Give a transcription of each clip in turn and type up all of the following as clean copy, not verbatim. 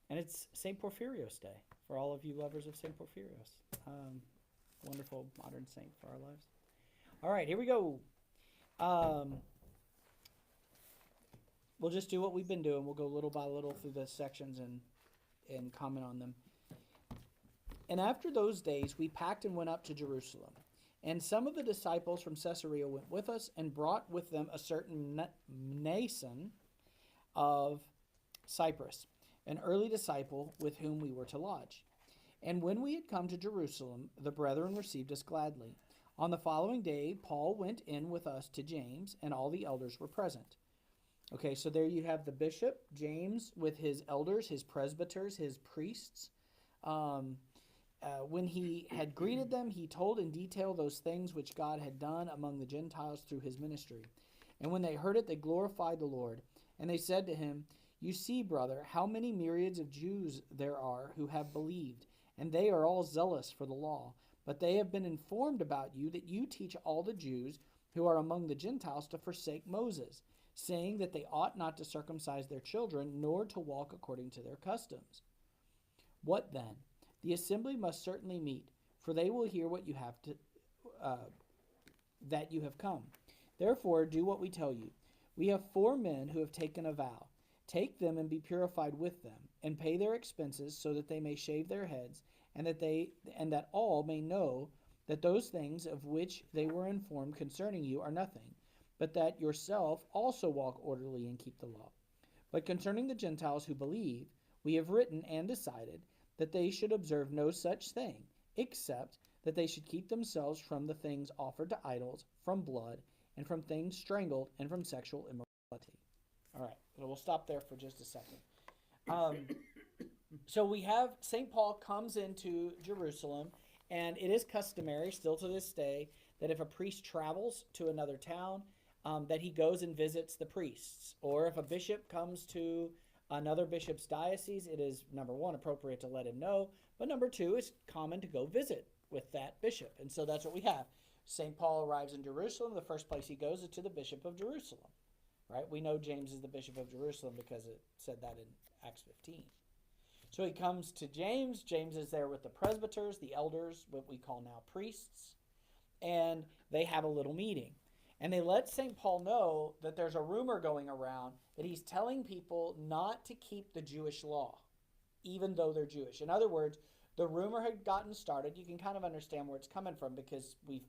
And it's St. Porphyrios Day for all of you lovers of St. Porphyrios. Wonderful modern saint for our lives. All right, here we go. Um, we'll just do what we've been doing. We'll go little by little through the sections and comment on them. And after those days, we packed and went up to Jerusalem. And some of the disciples from Caesarea went with us and brought with them a certain Mnason of Cyprus, an early disciple with whom we were to lodge. And when we had come to Jerusalem, the brethren received us gladly. On the following day, Paul went in with us to James, and all the elders were present. Okay, so there you have the bishop, James, with his elders, his presbyters, his priests. When he had greeted them, he told in detail those things which God had done among the Gentiles through his ministry. And when they heard it, they glorified the Lord. And they said to him, "You see, brother, how many myriads of Jews there are who have believed, and they are all zealous for the law. But they have been informed about you that you teach all the Jews who are among the Gentiles to forsake Moses, saying that they ought not to circumcise their children, nor to walk according to their customs. What then? The assembly must certainly meet, for they will hear what you have to that you have come. Therefore, do what we tell you. We have 4 men who have taken a vow. Take them and be purified with them, and pay their expenses, so that they may shave their heads, and that all may know that those things of which they were informed concerning you are nothing, but that yourself also walk orderly and keep the law. But concerning the Gentiles who believe, we have written and decided that they should observe no such thing, except that they should keep themselves from the things offered to idols, from blood, and from things strangled, and from sexual immorality." All right, so we'll stop there for just a second. So we have St. Paul comes into Jerusalem, and it is customary still to this day that if a priest travels to another town, that he goes and visits the priests. Or if a bishop comes to another bishop's diocese, it is, number one, appropriate to let him know, but number two, it's common to go visit with that bishop. And so that's what we have. St. Paul arrives in Jerusalem. The first place he goes is to the bishop of Jerusalem, right? We know James is the bishop of Jerusalem because it said that in Acts 15. So he comes to James. James is there with the presbyters, the elders, what we call now priests, and they have a little meeting. And they let St. Paul know that there's a rumor going around that he's telling people not to keep the Jewish law, even though they're Jewish. In other words, the rumor had gotten started. You can kind of understand where it's coming from because we've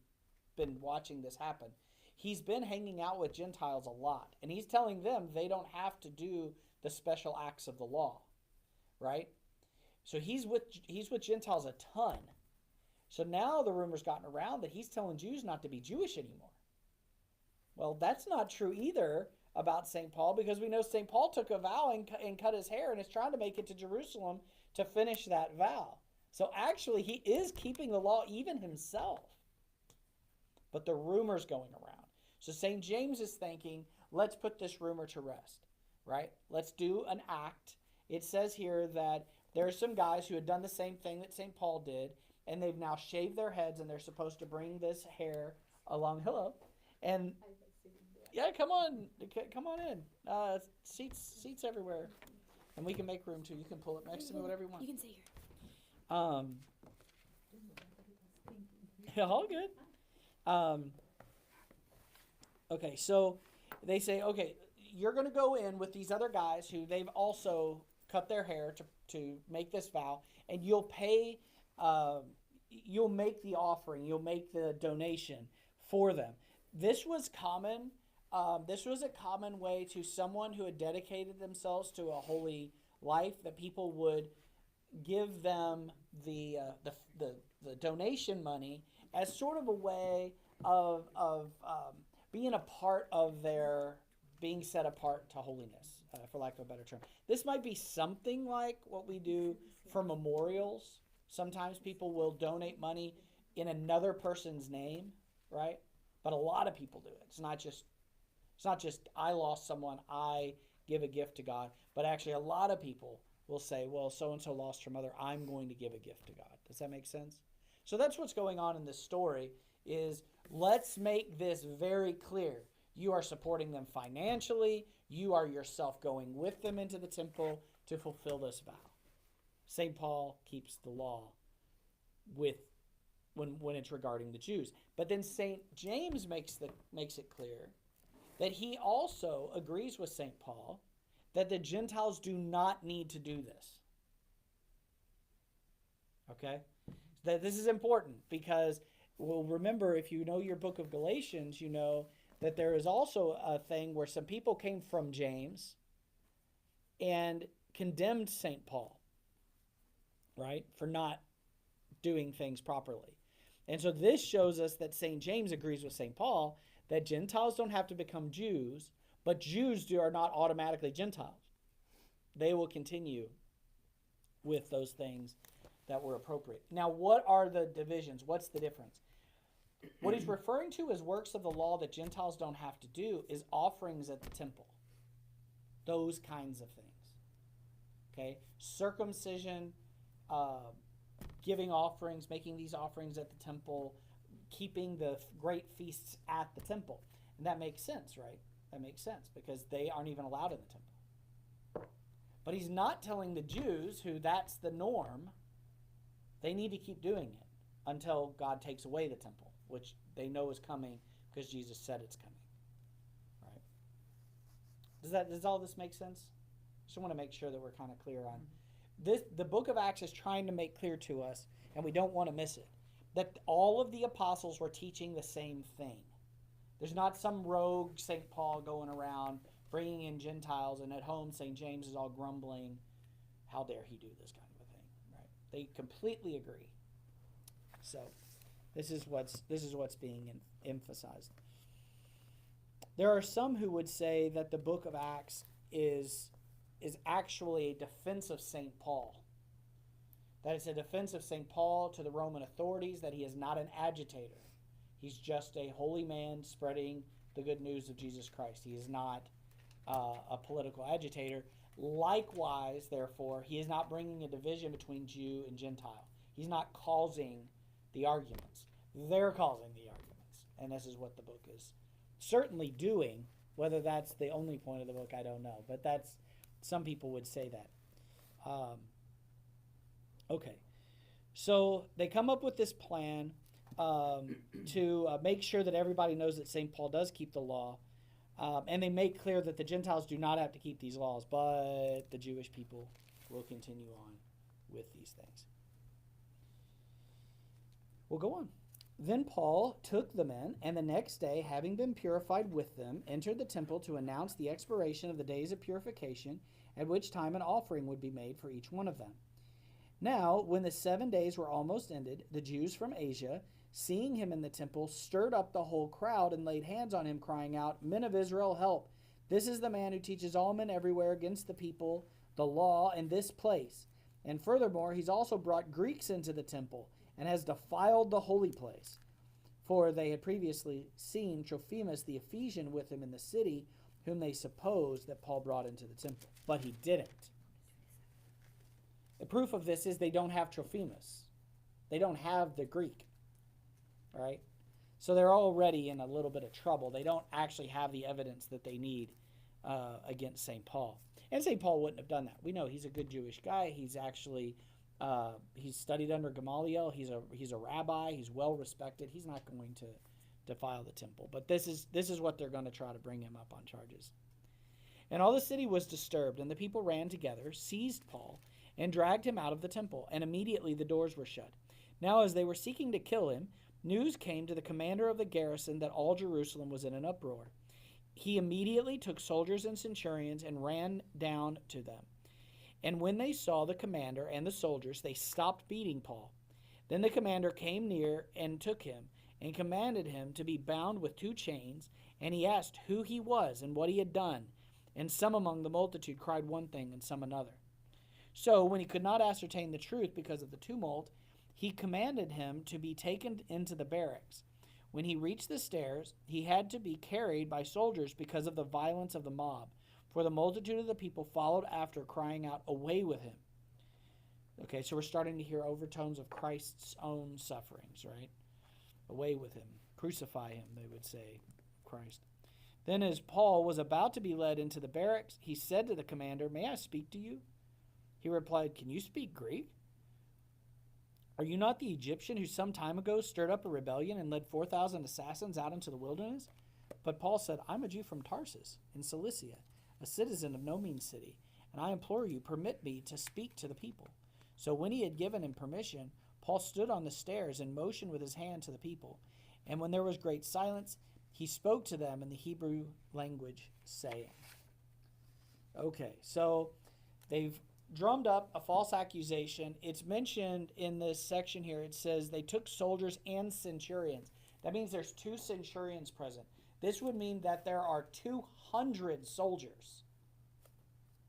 been watching this happen. He's been hanging out with Gentiles a lot, and he's telling them they don't have to do the special acts of the law, right? So he's with Gentiles a ton. So now the rumor's gotten around that he's telling Jews not to be Jewish anymore. Well, that's not true either about St. Paul, because we know St. Paul took a vow and cut his hair and is trying to make it to Jerusalem to finish that vow. So actually, he is keeping the law even himself. But the rumor's going around. So St. James is thinking, let's put this rumor to rest, right? Let's do an act. It says here that there are some guys who had done the same thing that St. Paul did, and they've now shaved their heads, and they're supposed to bring this hair along. Hello. And yeah, come on in. Seats everywhere, and we can make room too. You can pull it next to me, whatever you want. You can sit here. All good. Okay, so they say, okay, you're going to go in with these other guys who they've also cut their hair to make this vow, and you'll pay. You'll make the offering. You'll make the donation for them. This was common. This was a common way to someone who had dedicated themselves to a holy life, that people would give them the donation money as sort of a way of being a part of their being set apart to holiness, for lack of a better term. This might be something like what we do for memorials. Sometimes people will donate money in another person's name, right? But a lot of people do it. It's not just I lost someone, I give a gift to God. But actually, a lot of people will say, well, so-and-so lost her mother, I'm going to give a gift to God. Does that make sense? So that's what's going on in this story, is let's make this very clear. You are supporting them financially. You are yourself going with them into the temple to fulfill this vow. St. Paul keeps the law with when it's regarding the Jews. But then St. James makes it clear that he also agrees with St. Paul that the Gentiles do not need to do this. Okay? That this is important because, well, remember, if you know your book of Galatians, you know that there is also a thing where some people came from James and condemned St. Paul, right, for not doing things properly. And so this shows us that St. James agrees with St. Paul that Gentiles don't have to become Jews, but Jews are not automatically Gentiles. They will continue with those things that were appropriate. Now, what are the divisions? What's the difference? What he's referring to as works of the law that Gentiles don't have to do is offerings at the temple. Those kinds of things. Okay? Circumcision, giving offerings, making these offerings at the temple, keeping the great feasts at the temple. And that makes sense, right? That makes sense because they aren't even allowed in the temple. But he's not telling the Jews, who that's the norm, they need to keep doing it until God takes away the temple, which they know is coming because Jesus said it's coming. Right? Does all this make sense? Just want to make sure that we're kind of clear on this. The book of Acts is trying to make clear to us, and we don't want to miss it, that all of the apostles were teaching the same thing. There's not some rogue St. Paul going around bringing in Gentiles, and at home St. James is all grumbling, how dare he do this kind of a thing, right? They completely agree. So this is what's being emphasized. There are some who would say that the book of Acts is actually a defense of St. Paul. That it's a defense of St. Paul to the Roman authorities, that he is not an agitator. He's just a holy man spreading the good news of Jesus Christ. He is not a political agitator. Likewise, therefore, he is not bringing a division between Jew and Gentile. He's not causing the arguments. They're causing the arguments. And this is what the book is certainly doing. Whether that's the only point of the book, I don't know. But that's, some people would say that. Okay. So they come up with this plan to make sure that everybody knows that St. Paul does keep the law. And they make clear that the Gentiles do not have to keep these laws, but the Jewish people will continue on with these things. We'll go on. Then Paul took the men, and the next day, having been purified with them, entered the temple to announce the expiration of the days of purification, at which time an offering would be made for each one of them. Now, when the 7 days were almost ended, the Jews from Asia, seeing him in the temple, stirred up the whole crowd and laid hands on him, crying out, "Men of Israel, help! This is the man who teaches all men everywhere against the people, the law, in this place. And furthermore, he's also brought Greeks into the temple and has defiled the holy place." For they had previously seen Trophimus the Ephesian with him in the city, whom they supposed that Paul brought into the temple. But he didn't. The proof of this is they don't have Trophimus. They don't have the Greek. All right? So they're already in a little bit of trouble. They don't actually have the evidence that they need against St. Paul. And St. Paul wouldn't have done that. We know he's a good Jewish guy. He's actually he's studied under Gamaliel. He's a rabbi. He's well respected. He's not going to defile the temple. But this is what they're going to try to bring him up on charges. And all the city was disturbed, and the people ran together, seized Paul, and dragged him out of the temple. And immediately the doors were shut. Now as they were seeking to kill him, news came to the commander of the garrison that all Jerusalem was in an uproar. He immediately took soldiers and centurions and ran down to them. And when they saw the commander and the soldiers, they stopped beating Paul. Then the commander came near and took him and commanded him to be bound with 2 chains. And he asked who he was and what he had done. And some among the multitude cried one thing and some another. So when he could not ascertain the truth because of the tumult, he commanded him to be taken into the barracks. When he reached the stairs, he had to be carried by soldiers because of the violence of the mob. For the multitude of the people followed after, crying out, "Away with him." Okay, so we're starting to hear overtones of Christ's own sufferings, right? Away with him. Crucify him, they would say, Christ. Then as Paul was about to be led into the barracks, he said to the commander, "May I speak to you?" He replied, "Can you speak Greek? Are you not the Egyptian who some time ago stirred up a rebellion and led 4,000 assassins out into the wilderness?" But Paul said, "I'm a Jew from Tarsus in Cilicia, a citizen of no mean city, and I implore you, permit me to speak to the people." So when he had given him permission, Paul stood on the stairs and motioned with his hand to the people. And when there was great silence, he spoke to them in the Hebrew language, saying, okay, so they've drummed up a false accusation. It's mentioned in this section here. It says they took soldiers and centurions. That means there's 2 centurions present. This would mean that there are 200 soldiers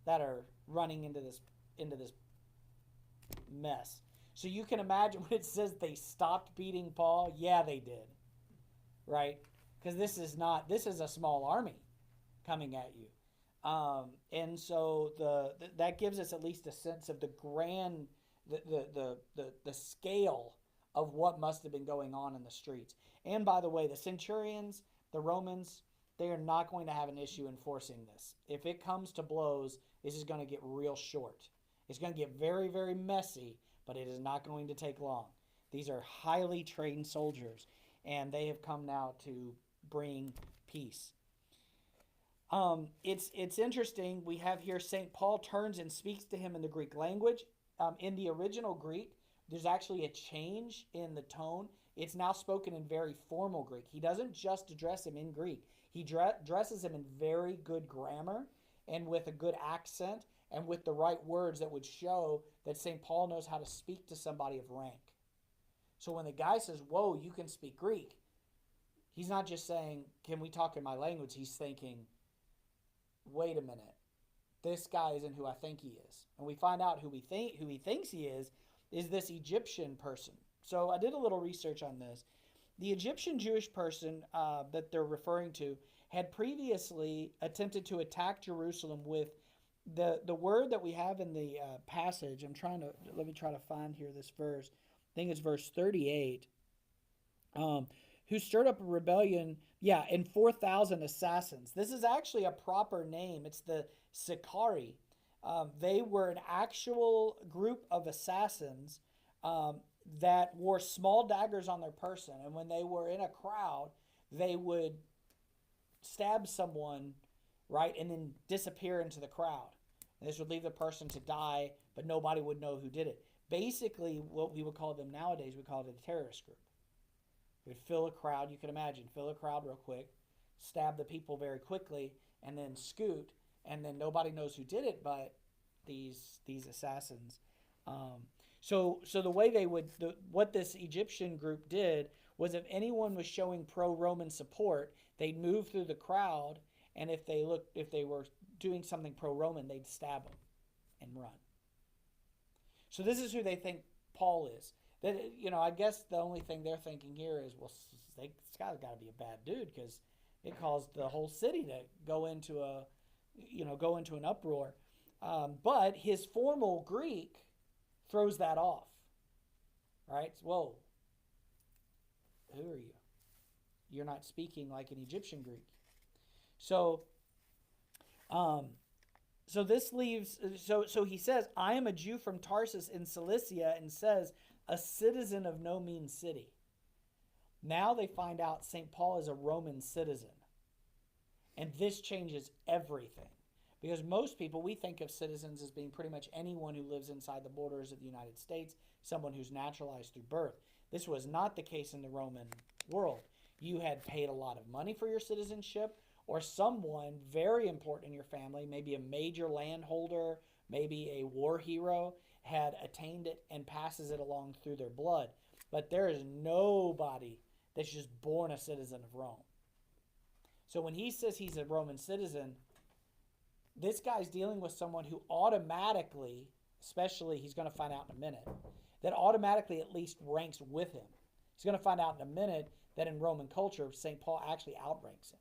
that are running into this mess. So you can imagine when it says they stopped beating Paul. Yeah, they did. Right? Because this is a small army coming at you. And so that gives us at least a sense of the scale of what must have been going on in the streets. And by the way, the centurions, the Romans, they are not going to have an issue enforcing this. If it comes to blows, this is going to get real short. It's going to get very, very messy, but it is not going to take long. These are highly trained soldiers, and they have come now to bring peace. It's interesting. We have here St. Paul turns and speaks to him in the Greek language. In the original Greek, there's actually a change in the tone. It's now spoken in very formal Greek. He doesn't just address him in Greek. He addresses him in very good grammar and with a good accent and with the right words that would show that St. Paul knows how to speak to somebody of rank. So when the guy says, "Whoa, you can speak Greek," he's not just saying, "Can we talk in my language?" He's thinking, wait a minute, this guy isn't who I think he is. And we find out who he thinks he is this Egyptian person. So I did a little research on this. The Egyptian Jewish person that they're referring to had previously attempted to attack Jerusalem with the word that we have in the passage. Let me try to find here this verse. I think it's verse 38. Who stirred up a rebellion, and 4,000 assassins. This is actually a proper name. It's the Sicarii. They were an actual group of assassins that wore small daggers on their person. And when they were in a crowd, they would stab someone, right, and then disappear into the crowd. And this would leave the person to die, but nobody would know who did it. Basically, what we would call them nowadays, we call it a terrorist group. We'd fill a crowd, you can imagine, fill a crowd real quick, stab the people very quickly, and then scoot, and then nobody knows who did it but these assassins. So the way what this Egyptian group did was if anyone was showing pro-Roman support, they'd move through the crowd, and if they were doing something pro-Roman, they'd stab them and run. So this is who they think Paul is. That, I guess the only thing they're thinking here is, well, this guy's got to be a bad dude because it caused the whole city to go into an uproar. But his formal Greek throws that off. Right? Whoa. Who are you? You're not speaking like an Egyptian Greek. So this leaves. So he says, "I am a Jew from Tarsus in Cilicia," and says, "a citizen of no mean city." Now they find out St. Paul is a Roman citizen. And this changes everything. Because most people, we think of citizens as being pretty much anyone who lives inside the borders of the United States, someone who's naturalized through birth. This was not the case in the Roman world. You had paid a lot of money for your citizenship, or someone very important in your family, maybe a major landholder, maybe a war hero, had attained it and passes it along through their blood. But there is nobody that's just born a citizen of Rome. So when he says he's a Roman citizen, this guy's dealing with someone who automatically, especially he's going to find out in a minute, that automatically at least ranks with him. He's going to find out in a minute that in Roman culture, St. Paul actually outranks him.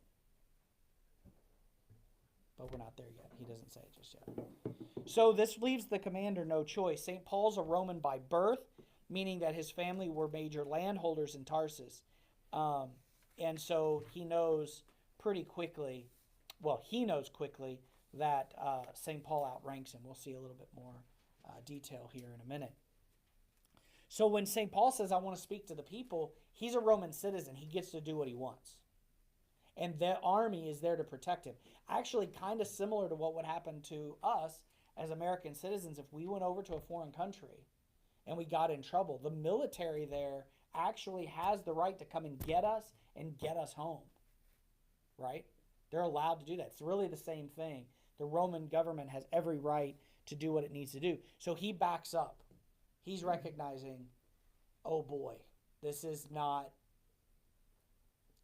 But we're not there yet. He doesn't say it just yet. So this leaves the commander no choice. St. Paul's a Roman by birth, meaning that his family were major landholders in Tarsus. And so he knows quickly that St. Paul outranks him. We'll see a little bit more detail here in a minute. So when St. Paul says, I want to speak to the people, he's a Roman citizen. He gets to do what he wants. And the army is there to protect him. Actually, kind of similar to what would happen to us as American citizens if we went over to a foreign country and we got in trouble. The military there actually has the right to come and get us home, right? They're allowed to do that. It's really the same thing. The Roman government has every right to do what it needs to do. So he backs up. He's recognizing, oh boy, this is not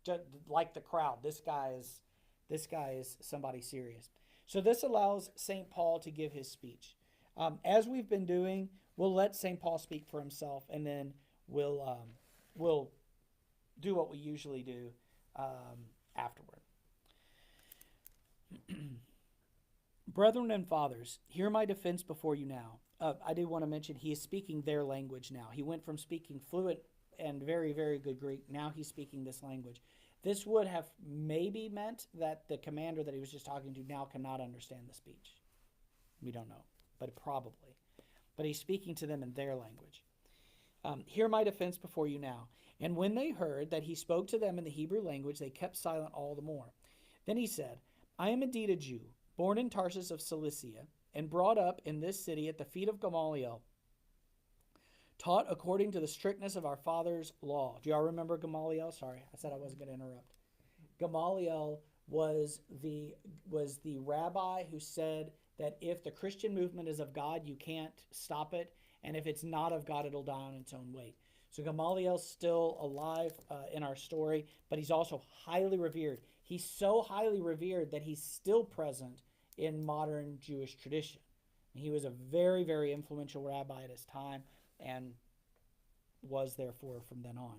just like the crowd. This guy is somebody serious. So this allows St. Paul to give his speech. As we've been doing, we'll let St. Paul speak for himself, and then we'll do what we usually do afterward. Brethren and fathers, hear my defense before you now. I did want to mention he is speaking their language now. He went from speaking fluent and very, very good Greek. Now he's speaking this language. This would have maybe meant that the commander that he was just talking to now cannot understand the speech. We don't know, but probably. But he's speaking to them in their language. Hear my defense before you now. And when they heard that he spoke to them in the Hebrew language, they kept silent all the more. Then he said, I am indeed a Jew, born in Tarsus of Cilicia, and brought up in this city at the feet of Gamaliel, taught according to the strictness of our father's law. Do y'all remember Gamaliel? Sorry, I said I wasn't going to interrupt. Gamaliel was the rabbi who said that if the Christian movement is of God, you can't stop it, and if it's not of God, it'll die on its own weight. So Gamaliel's still alive in our story, but he's also highly revered. He's so highly revered that he's still present in modern Jewish tradition. And he was a very, very influential rabbi at his time and was therefore from then on.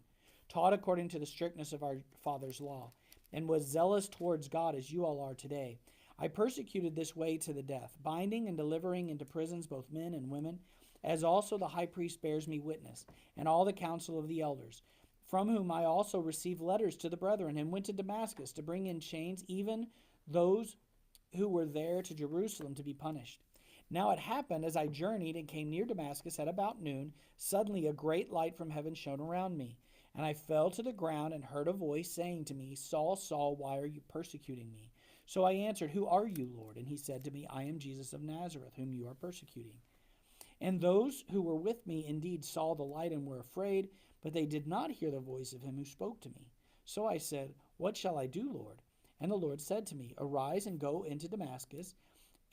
Taught according to the strictness of our father's law, and was zealous towards God as you all are today. I persecuted this way to the death, binding and delivering into prisons both men and women, as also the high priest bears me witness, and all the council of the elders, from whom I also received letters to the brethren, and went to Damascus to bring in chains even those who were there to Jerusalem to be punished. Now it happened, as I journeyed and came near Damascus at about noon, suddenly a great light from heaven shone around me. And I fell to the ground and heard a voice saying to me, Saul, Saul, why are you persecuting me? So I answered, Who are you, Lord? And he said to me, I am Jesus of Nazareth, whom you are persecuting. And those who were with me indeed saw the light and were afraid, but they did not hear the voice of him who spoke to me. So I said, What shall I do, Lord? And the Lord said to me, Arise and go into Damascus,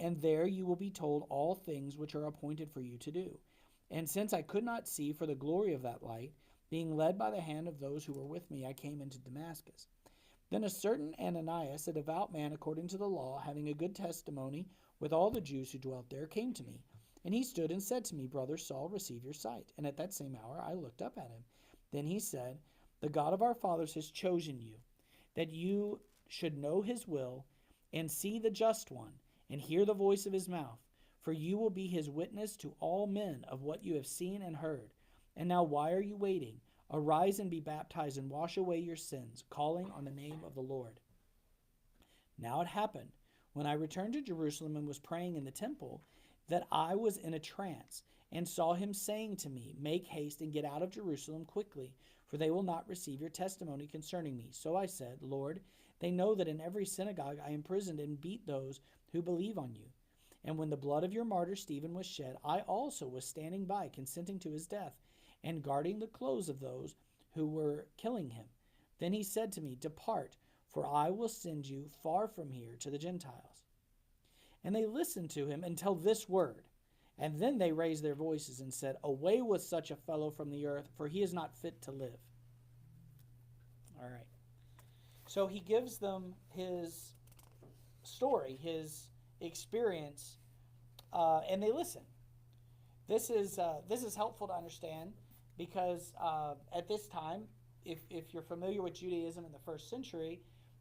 and there you will be told all things which are appointed for you to do. And since I could not see for the glory of that light, being led by the hand of those who were with me, I came into Damascus. Then a certain Ananias, a devout man according to the law, having a good testimony with all the Jews who dwelt there, came to me. And he stood and said to me, Brother Saul, receive your sight. And at that same hour I looked up at him. Then he said, The God of our fathers has chosen you, that you should know his will, and see the just one, and hear the voice of his mouth. For you will be his witness to all men of what you have seen and heard. And now why are you waiting? Arise and be baptized, and wash away your sins, calling on the name of the Lord. Now it happened, when I returned to Jerusalem and was praying in the temple, that I was in a trance, and saw him saying to me, Make haste and get out of Jerusalem quickly, for they will not receive your testimony concerning me. So I said, Lord, they know that in every synagogue I imprisoned and beat those who believe on you. And when the blood of your martyr Stephen was shed, I also was standing by, consenting to his death, and guarding the clothes of those who were killing him. Then he said to me, Depart, for I will send you far from here to the Gentiles. And they listened to him until this word. And then they raised their voices and said, Away with such a fellow from the earth, for he is not fit to live. All right. So he gives them his story, his experience, and they listen. This is helpful to understand because at this time, if you're familiar with Judaism in the first century,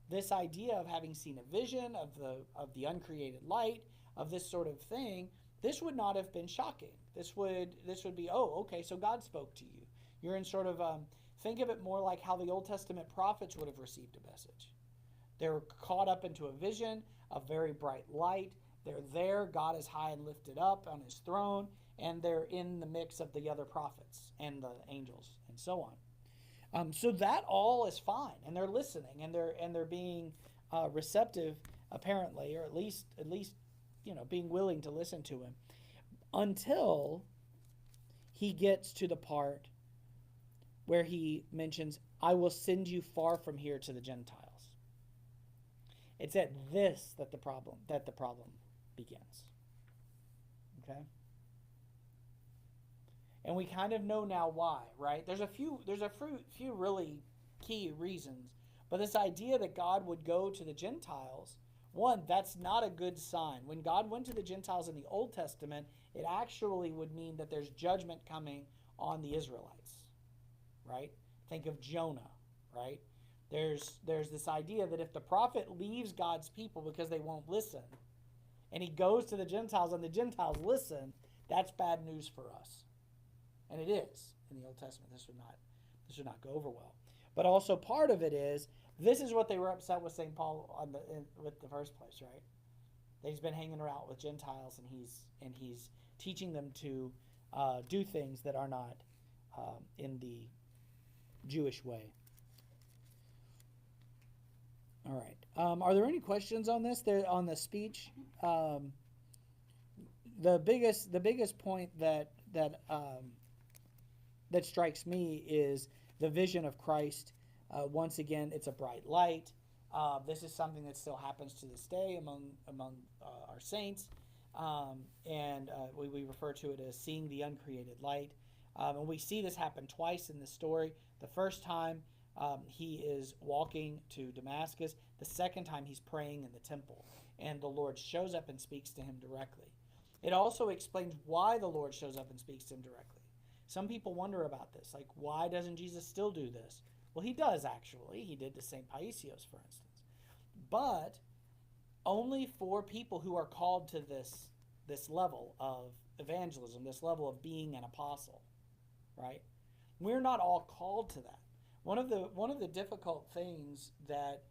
this idea of having seen a vision of the uncreated light, of this sort of thing, this would not have been shocking. This would be, oh, okay, so God spoke to you. You're in sort of, think of it more like how the Old Testament prophets would have received a message. They were caught up into a vision, a very bright light. They're there. God is high and lifted up on his throne, and they're in the mix of the other prophets and the angels and so on. So that all is fine, and they're listening, and they're being receptive, apparently, or at least being willing to listen to him, until he gets to the part where he mentions, "I will send you far from here to the Gentiles." It's at this that the problem begins. Okay? And we kind of know now why, right? There's a few really key reasons. But this idea that God would go to the Gentiles, one, that's not a good sign. When God went to the Gentiles in the Old Testament, it actually would mean that there's judgment coming on the Israelites, right? Think of Jonah, right? There's this idea that if the prophet leaves God's people because they won't listen, and he goes to the Gentiles and the Gentiles listen, that's bad news for us. And it is in the Old Testament. This would not go over well. But also part of it is, this is what they were upset with St. Paul with the first place, right? That he's been hanging around with Gentiles, and he's teaching them to do things that are not in the Jewish way. All right. Are there any questions on this? There on the speech. The biggest point that strikes me is the vision of Christ. Once again, it's a bright light. This is something that still happens to this day among our saints, and we refer to it as seeing the uncreated light. And we see this happen twice in the story. The first time he is walking to Damascus. The second time he's praying in the temple, and the Lord shows up and speaks to him directly. It also explains why the Lord shows up and speaks to him directly. Some people wonder about this, like, why doesn't Jesus still do this? Well, he does actually. He did to St. Paisios, for instance. But only for people who are called to this level of evangelism, this level of being an apostle, right? We're not all called to that. One of the difficult things that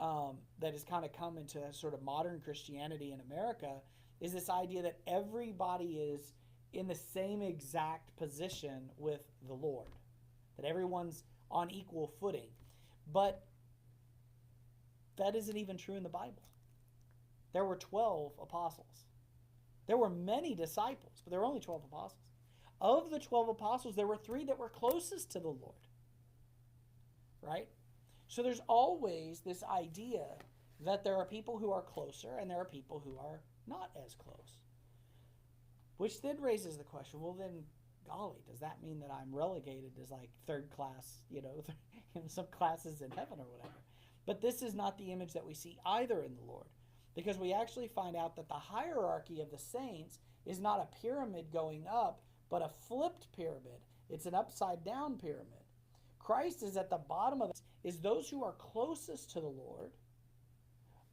has kind of come into sort of modern Christianity in America is this idea that everybody is in the same exact position with the Lord, that everyone's on equal footing. But that isn't even true in the Bible. There were 12 apostles. There were many disciples, but there were only 12 apostles. Of the 12 apostles, there were 3 that were closest to the Lord. Right? So there's always this idea that there are people who are closer and there are people who are not as close. Which then raises the question, well then, golly, does that mean that I'm relegated as like third class, some classes in heaven or whatever? But this is not the image that we see either in the Lord. Because we actually find out that the hierarchy of the saints is not a pyramid going up, but a flipped pyramid. It's an upside down pyramid. Christ is at the bottom of it, is those who are closest to the Lord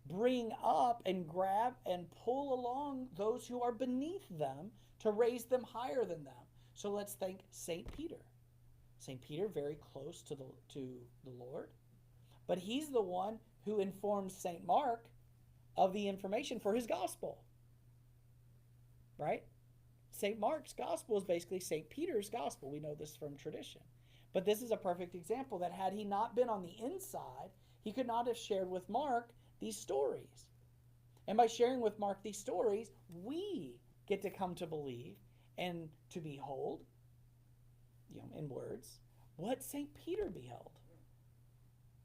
bring up and grab and pull along those who are beneath them to raise them higher than them. So let's think St. Peter. St. Peter, very close to the Lord, but he's the one who informs St. Mark of the information for his gospel. Right? St. Mark's gospel is basically St. Peter's gospel. We know this from tradition. But this is a perfect example that had he not been on the inside, he could not have shared with Mark these stories. And by sharing with Mark these stories, we get to come to believe and to behold, in words, what St. Peter beheld.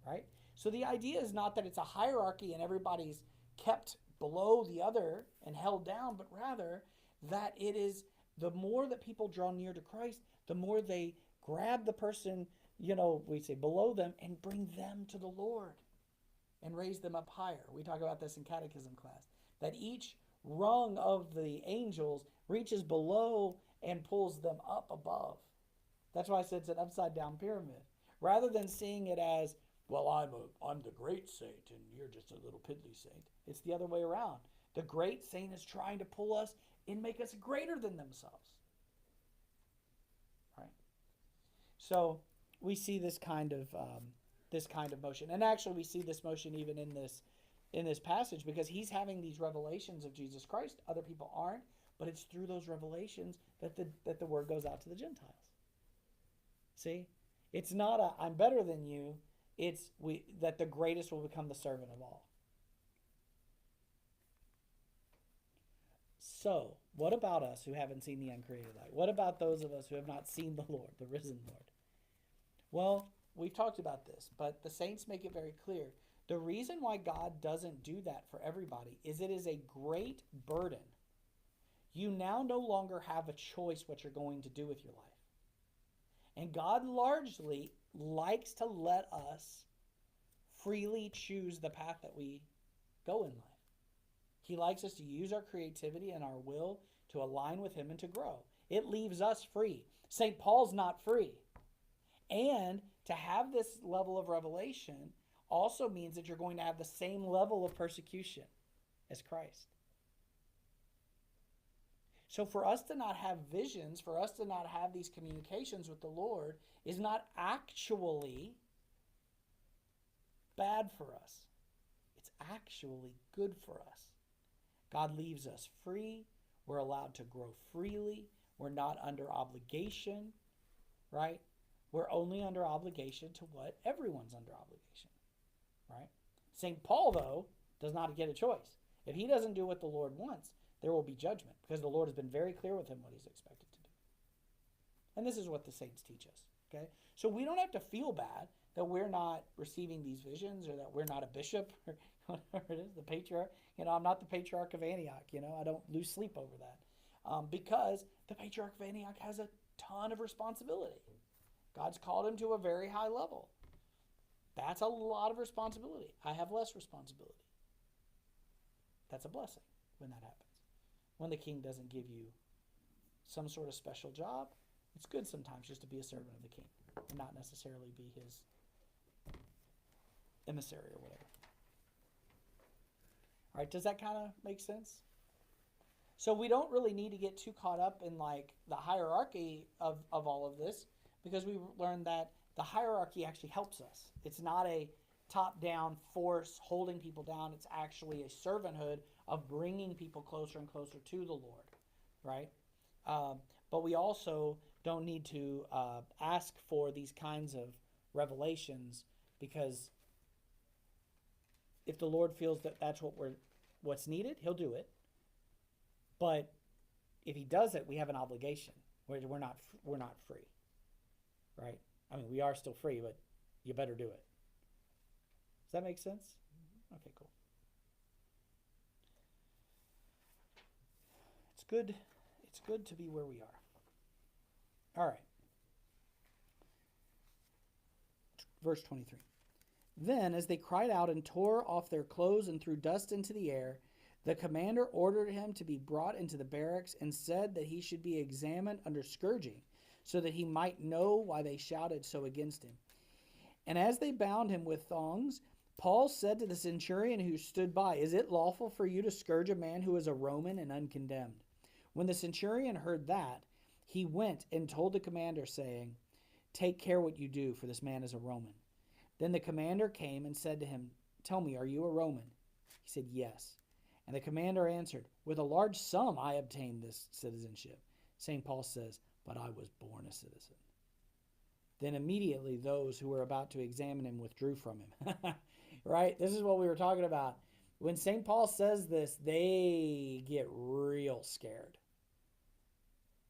Right? So the idea is not that it's a hierarchy and everybody's kept below the other and held down, but rather that it is the more that people draw near to Christ, the more they grab the person, we say below them, and bring them to the Lord and raise them up higher. We talk about this in catechism class, that each rung of the angels reaches below and pulls them up above. That's why I said it's an upside down pyramid. Rather than seeing it as, well, I'm the great saint and you're just a little piddly saint. It's the other way around. The great saint is trying to pull us and make us greater than themselves. Right? So we see this kind of motion, and actually we see this motion even in this in this passage because he's having these revelations of Jesus Christ. Other people aren't, but it's through those revelations that the word goes out to the Gentiles. See? It's not a I'm better than you. It's that the greatest will become the servant of all. So, what about us who haven't seen the uncreated light? What about those of us who have not seen the Lord, the risen Lord? Well, we've talked about this, but the saints make it very clear. The reason why God doesn't do that for everybody is it is a great burden. You now no longer have a choice what you're going to do with your life. And God largely likes to let us freely choose the path that we go in life. He likes us to use our creativity and our will to align with him and to grow. It leaves us free. St. Paul's not free. And to have this level of revelation also means that you're going to have the same level of persecution as Christ. So for us to not have visions, for us to not have these communications with the Lord is not actually bad for us. It's actually good for us. God leaves us free. We're allowed to grow freely. We're not under obligation, right? We're only under obligation to what everyone's under obligation, right? St. Paul, though, does not get a choice. If he doesn't do what the Lord wants, there will be judgment because the Lord has been very clear with him what he's expected to do. And this is what the saints teach us, okay? So we don't have to feel bad that we're not receiving these visions or that we're not a bishop or whatever it is, the patriarch. I'm not the patriarch of Antioch. I don't lose sleep over that because the patriarch of Antioch has a ton of responsibility. God's called him to a very high level. That's a lot of responsibility. I have less responsibility. That's a blessing when that happens. When the king doesn't give you some sort of special job, it's good sometimes just to be a servant of the king and not necessarily be his emissary or whatever. All right, does that kind of make sense? So we don't really need to get too caught up in like the hierarchy of all of this because we learned that the hierarchy actually helps us. It's not a top-down force holding people down. It's actually a servanthood of bringing people closer and closer to the Lord, right? But we also don't need to ask for these kinds of revelations because if the Lord feels that that's what's needed, he'll do it. But if he does it, we have an obligation. We're not free, right? I mean, we are still free, but you better do it. Does that make sense? Okay, cool. It's good to be where we are. All right. Verse 23. Then, as they cried out and tore off their clothes and threw dust into the air, the commander ordered him to be brought into the barracks and said that he should be examined under scourging, so that he might know why they shouted so against him. And as they bound him with thongs, Paul said to the centurion who stood by, "Is it lawful for you to scourge a man who is a Roman and uncondemned?" When the centurion heard that, he went and told the commander, saying, "Take care what you do, for this man is a Roman." Then the commander came and said to him, "Tell me, are you a Roman?" He said, "Yes." And the commander answered, "With a large sum I obtained this citizenship." St. Paul says, "But I was born a citizen." Then immediately those who were about to examine him withdrew from him. Right? This is what we were talking about. When St. Paul says this, they get real scared.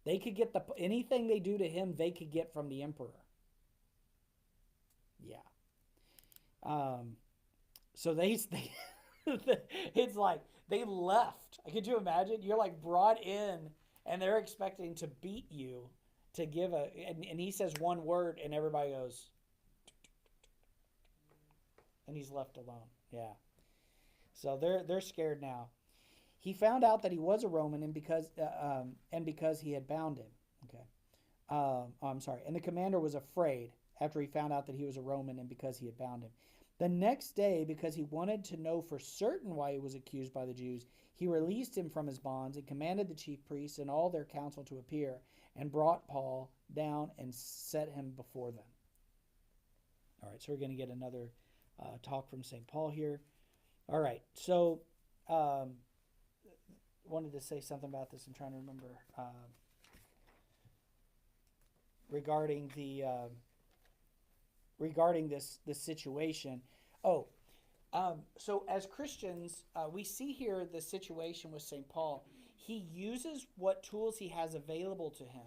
They could get anything they do to him, they could get from the emperor. Yeah. So they it's like they left. Could you imagine? You're like brought in and they're expecting to beat you to give and he says one word and everybody goes and he's left alone. Yeah. So they're scared now. He found out that he was a Roman and because he had bound him. Okay. I'm sorry. And the commander was afraid after he found out that he was a Roman and because he had bound him. The next day, because he wanted to know for certain why he was accused by the Jews, he released him from his bonds and commanded the chief priests and all their council to appear and brought Paul down and set him before them. All right, so we're going to get another talk from St. Paul here. All right. So, wanted to say something about this. I'm trying to remember regarding the regarding this situation. Oh, so as Christians, we see here the situation with St. Paul. He uses what tools he has available to him,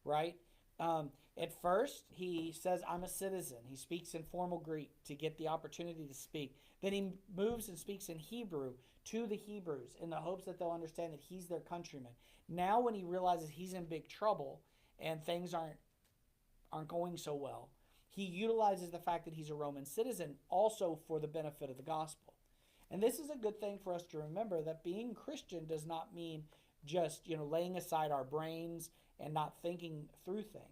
right? At first, he says, I'm a citizen. He speaks in formal Greek to get the opportunity to speak. Then he moves and speaks in Hebrew to the Hebrews in the hopes that they'll understand that he's their countryman. Now, when he realizes he's in big trouble and things aren't going so well, he utilizes the fact that he's a Roman citizen also for the benefit of the gospel. And this is a good thing for us to remember, that being Christian does not mean just, laying aside our brains and not thinking through things.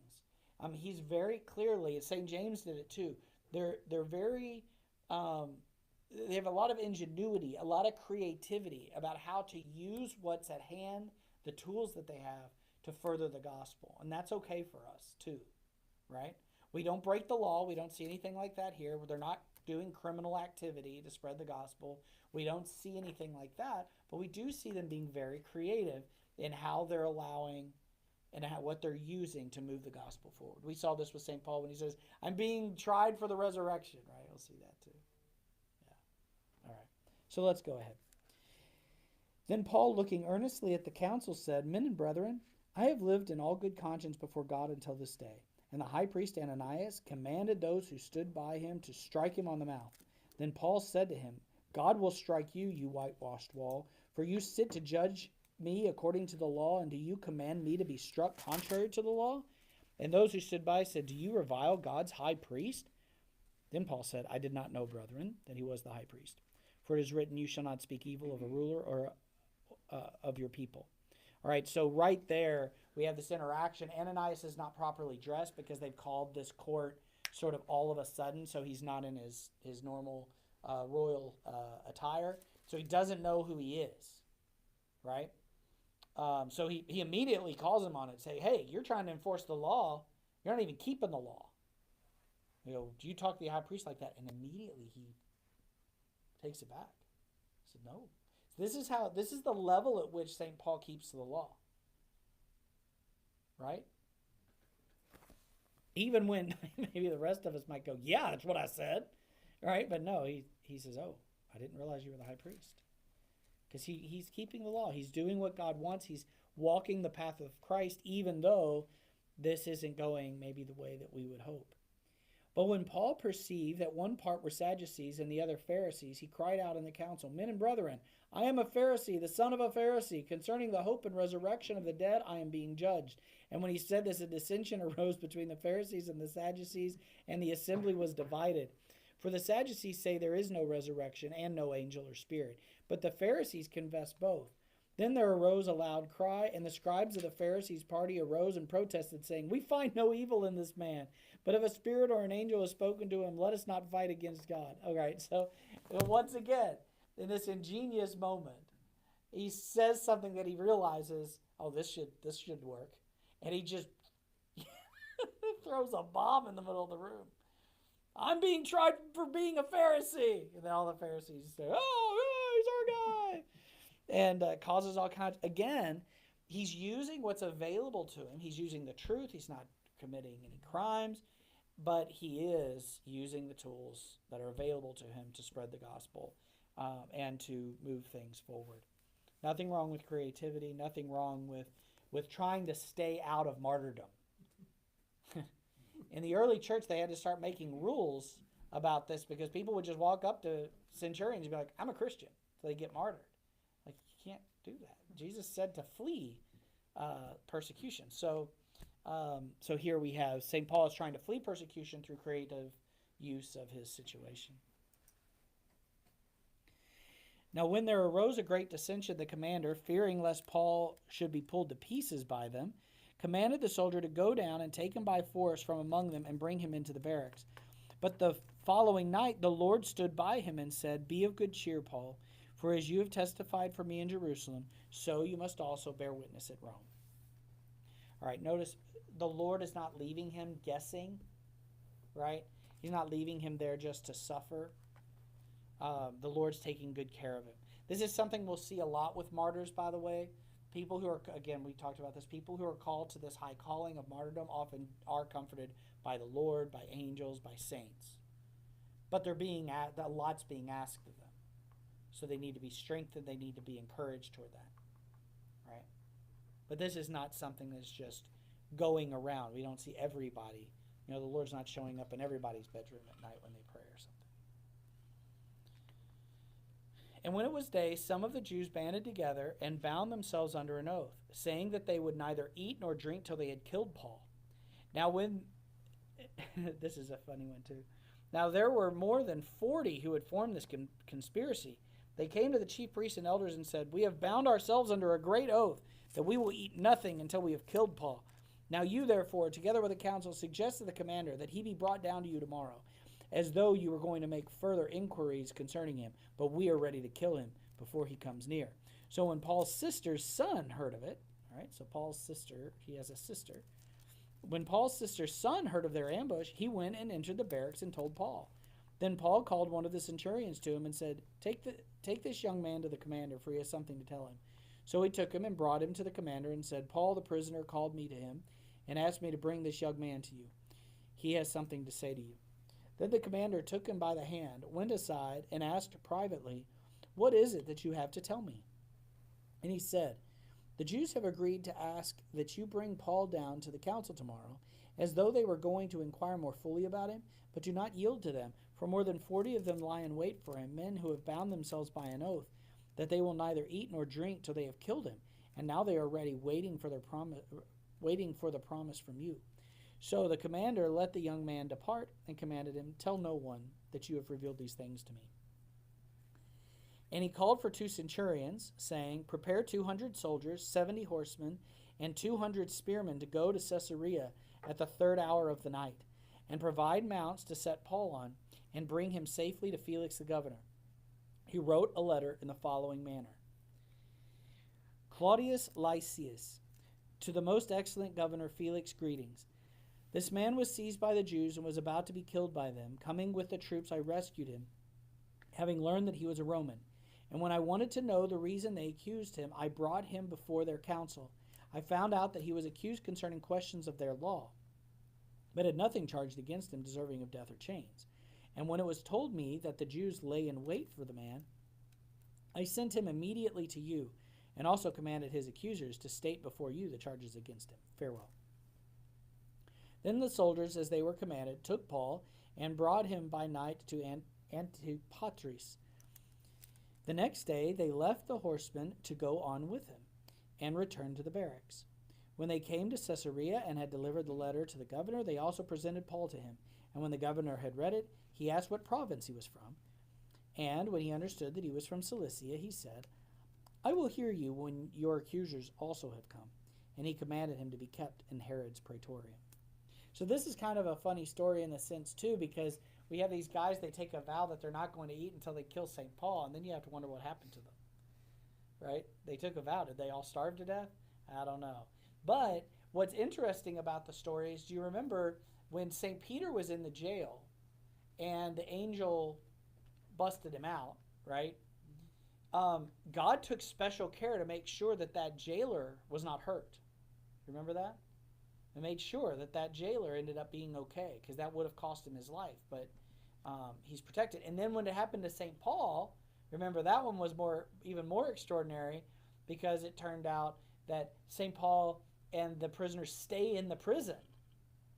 He's very clearly, St. James did it too. They're very, they have a lot of ingenuity, a lot of creativity about how to use what's at hand, the tools that they have to further the gospel. And that's okay for us too, right? We don't break the law. We don't see anything like that here. They're not doing criminal activity to spread the gospel. We don't see anything like that, but we do see them being very creative in how they're allowing and what they're using to move the gospel forward. We saw this with St. Paul when he says, I'm being tried for the resurrection, right? We'll see that too. Yeah. All right. So let's go ahead. Then Paul, looking earnestly at the council, said, Men and brethren, I have lived in all good conscience before God until this day. And the high priest Ananias commanded those who stood by him to strike him on the mouth. Then Paul said to him, God will strike you, you whitewashed wall, for you sit to judge me according to the law, and do you command me to be struck contrary to the law? And those who stood by said, Do you revile God's high priest? Then Paul said, I did not know, brethren, that he was the high priest. For it is written, You shall not speak evil of a ruler or of your people. All right, so right there, we have this interaction. Ananias is not properly dressed because they've called this court sort of all of a sudden, so he's not in his normal royal attire. So he doesn't know who he is, right? So he immediately calls him on it, say, hey, you're trying to enforce the law. You're not even keeping the law. Do you talk to the high priest like that? And immediately he takes it back. He said, no. This is the level at which St. Paul keeps to the law. Right? Even when maybe the rest of us might go, yeah, that's what I said. Right? But no, he says, oh, I didn't realize you were the high priest. Because he's keeping the law. He's doing what God wants. He's walking the path of Christ, even though this isn't going maybe the way that we would hope. But when Paul perceived that one part were Sadducees and the other Pharisees, he cried out in the council, Men and brethren, I am a Pharisee, the son of a Pharisee. Concerning the hope and resurrection of the dead, I am being judged. And when he said this, a dissension arose between the Pharisees and the Sadducees, and the assembly was divided. For the Sadducees say there is no resurrection and no angel or spirit, but the Pharisees confess both. Then there arose a loud cry, and the scribes of the Pharisees' party arose and protested, saying, We find no evil in this man, but if a spirit or an angel has spoken to him, let us not fight against God. All right, so once again, in this ingenious moment, he says something that he realizes, oh, this should work. And he just throws a bomb in the middle of the room. I'm being tried for being a Pharisee. And then all the Pharisees say, oh, he's our guy. And causes all kinds. Again, he's using what's available to him. He's using the truth. He's not committing any crimes. But he is using the tools that are available to him to spread the gospel and to move things forward. Nothing wrong with creativity. Nothing wrong with trying to stay out of martyrdom. In the early church, they had to start making rules about this because people would just walk up to centurions and be like, I'm a Christian. So they get martyred. Like, you can't do that. Jesus said to flee persecution. So here we have St. Paul is trying to flee persecution through creative use of his situation. Now, when there arose a great dissension, the commander, fearing lest Paul should be pulled to pieces by them, commanded the soldier to go down and take him by force from among them and bring him into the barracks. But the following night the Lord stood by him and said, Be of good cheer, Paul, for as you have testified for me in Jerusalem, so you must also bear witness at Rome. All right, notice the Lord is not leaving him guessing, right? He's not leaving him there just to suffer. the Lord's taking good care of him. This is something we'll see a lot with martyrs, by the way. People who are, again, we talked about this, people who are called to this high calling of martyrdom often are comforted by the Lord, by angels, by saints. But a lot's being asked of them. So they need to be strengthened, they need to be encouraged toward that. Right? But this is not something that's just going around. We don't see everybody. The Lord's not showing up in everybody's bedroom at night when they pray or something. And when it was day, some of the Jews banded together and bound themselves under an oath, saying that they would neither eat nor drink till they had killed Paul. Now this is a funny one too. Now there were more than 40 who had formed this conspiracy. They came to the chief priests and elders and said, "We have bound ourselves under a great oath that we will eat nothing until we have killed Paul. Now you, therefore, together with the council, suggest to the commander that he be brought down to you tomorrow, as though you were going to make further inquiries concerning him, but we are ready to kill him before he comes near." So when Paul's sister's son heard of it, all right, so Paul's sister, he has a sister. When Paul's sister's son heard of their ambush, he went and entered the barracks and told Paul. Then Paul called one of the centurions to him and said, Take this young man to the commander, for he has something to tell him. So he took him and brought him to the commander and said, "Paul the prisoner called me to him and asked me to bring this young man to you. He has something to say to you." Then the commander took him by the hand, went aside, and asked privately, "What is it that you have to tell me?" And he said, "The Jews have agreed to ask that you bring Paul down to the council tomorrow, as though they were going to inquire more fully about him, but do not yield to them, for more than 40 of them lie in wait for him, men who have bound themselves by an oath, that they will neither eat nor drink till they have killed him, and now they are ready, waiting for the promise from you." So the commander let the young man depart and commanded him, "Tell no one that you have revealed these things to me." And he called for 2 centurions, saying, "Prepare 200 soldiers, 70 horsemen, and 200 spearmen to go to Caesarea at the 3rd hour of the night, and provide mounts to set Paul on, and bring him safely to Felix the governor." He wrote a letter in the following manner: "Claudius Lysias, to the most excellent governor Felix, greetings. This man was seized by the Jews and was about to be killed by them. Coming with the troops, I rescued him, having learned that he was a Roman. And when I wanted to know the reason they accused him, I brought him before their council. I found out that he was accused concerning questions of their law, but had nothing charged against him deserving of death or chains. And when it was told me that the Jews lay in wait for the man, I sent him immediately to you, and also commanded his accusers to state before you the charges against him. Farewell." Then the soldiers, as they were commanded, took Paul and brought him by night to Antipatris. The next day they left the horsemen to go on with him, and returned to the barracks. When they came to Caesarea and had delivered the letter to the governor, they also presented Paul to him. And when the governor had read it, he asked what province he was from. And when he understood that he was from Cilicia, he said, "I will hear you when your accusers also have come." And he commanded him to be kept in Herod's praetorium. So this is kind of a funny story in the sense, too, because we have these guys, they take a vow that they're not going to eat until they kill St. Paul, and then you have to wonder what happened to them, right? They took a vow. Did they all starve to death? I don't know. But what's interesting about the story is, do you remember when St. Peter was in the jail and the angel busted him out, right? God took special care to make sure that that jailer was not hurt. Remember that? And made sure that that jailer ended up being okay, because that would have cost him his life, but he's protected. And then when it happened to St. Paul, remember that one was even more extraordinary, because it turned out that St. Paul and the prisoners stay in the prison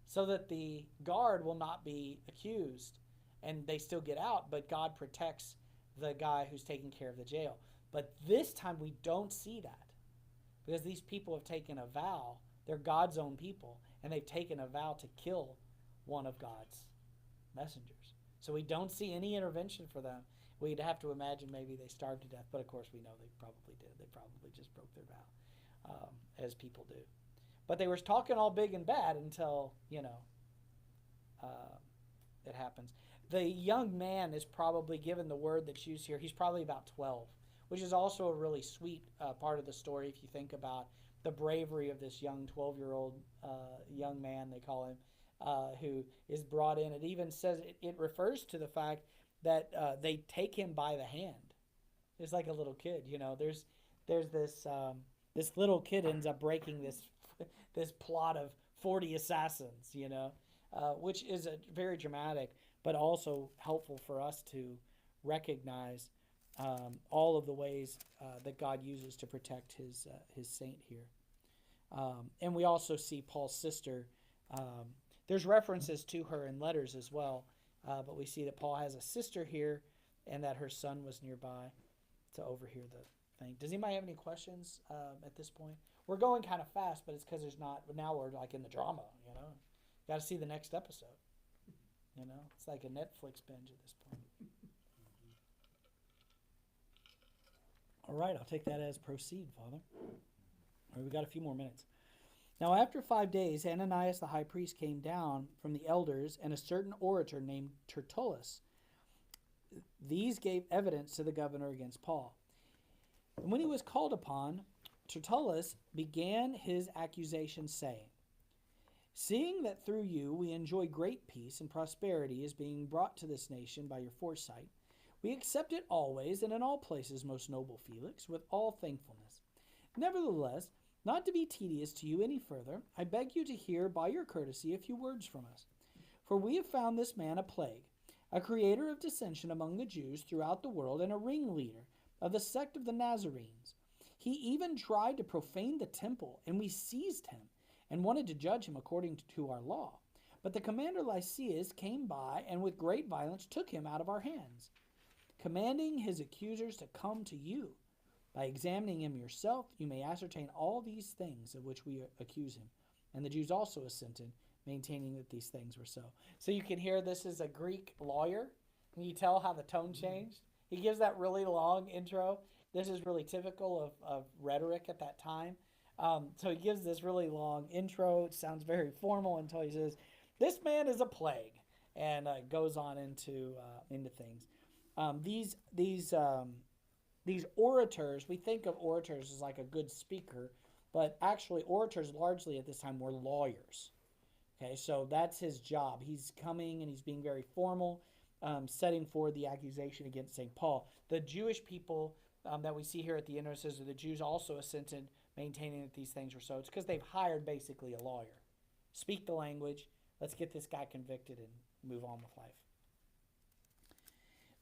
so that the guard will not be accused, and they still get out, but God protects the guy who's taking care of the jail. But this time we don't see that, because these people have taken a vow. They're God's own people, and they've taken a vow to kill one of God's messengers. So we don't see any intervention for them. We'd have to imagine maybe they starved to death, but of course we know they probably did. They probably just broke their vow, as people do. But they were talking all big and bad until, it happens. The young man is probably given the word that's used here. He's probably about 12, which is also a really sweet part of the story if you think about the bravery of this young 12-year-old young man, they call him, who is brought in. It even says, it refers to the fact that they take him by the hand. It's like a little kid, you know. There's this little kid ends up breaking this plot of 40 assassins, you know, which is very dramatic, but also helpful for us to recognize all of the ways that God uses to protect his saint here. And we also see Paul's sister. There's references to her in letters as well, but we see that Paul has a sister here and that her son was nearby to overhear the thing. Does anybody have any questions at this point? We're going kind of fast, but it's because there's not. Now we're like in the drama, you know. Got to see the next episode. You know, it's like a Netflix binge at this point. All right, I'll take that as proceed, Father. All right, we got a few more minutes. Now, after 5 days, Ananias the high priest came down from the elders and a certain orator named Tertullus. These gave evidence to the governor against Paul. And when he was called upon, Tertullus began his accusation, saying, "Seeing that through you we enjoy great peace and prosperity is being brought to this nation by your foresight, we accept it always and in all places, most noble Felix, with all thankfulness. Nevertheless, not to be tedious to you any further, I beg you to hear by your courtesy a few words from us. For we have found this man a plague, a creator of dissension among the Jews throughout the world, and a ringleader of the sect of the Nazarenes. He even tried to profane the temple, and we seized him and wanted to judge him according to our law. But the commander Lysias came by and with great violence took him out of our hands, commanding his accusers to come to you. By examining him yourself, you may ascertain all these things of which we accuse him." And the Jews also assented, maintaining that these things were so. So you can hear this is a Greek lawyer. Can you tell how the tone changed? He gives that really long intro. This is really typical of rhetoric at that time. So he gives this really long intro. It sounds very formal until he says, "This man is a plague," and goes on into things. These orators, we think of orators as like a good speaker, but actually orators largely at this time were lawyers. Okay, so that's his job. He's coming and he's being very formal, setting forward the accusation against St. Paul. The Jewish people that we see here at the end, it says that the Jews also assented, maintaining that these things were so. It's because they've hired basically a lawyer. Speak the language. Let's get this guy convicted and move on with life.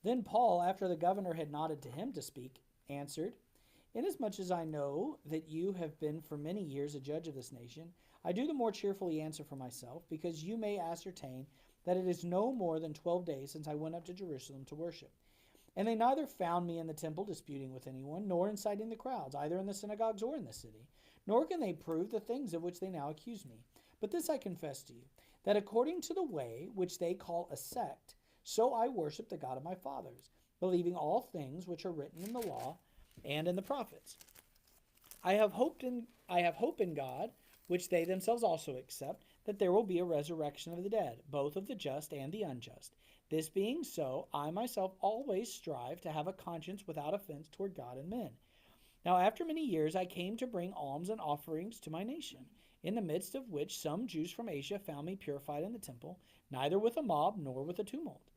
Then Paul, after the governor had nodded to him to speak, answered, "Inasmuch as I know that you have been for many years a judge of this nation, I do the more cheerfully answer for myself, because you may ascertain that it is no more than 12 days since I went up to Jerusalem to worship. And they neither found me in the temple disputing with anyone, nor inciting the crowds, either in the synagogues or in the city. Nor can they prove the things of which they now accuse me. But this I confess to you, that according to the way which they call a sect, so I worship the God of my fathers, believing all things which are written in the law and in the prophets. I have hope in God, which they themselves also accept, that there will be a resurrection of the dead, both of the just and the unjust. This being so, I myself always strive to have a conscience without offense toward God and men. Now after many years I came to bring alms and offerings to my nation, in the midst of which some Jews from Asia found me purified in the temple, neither with a mob nor with a tumult.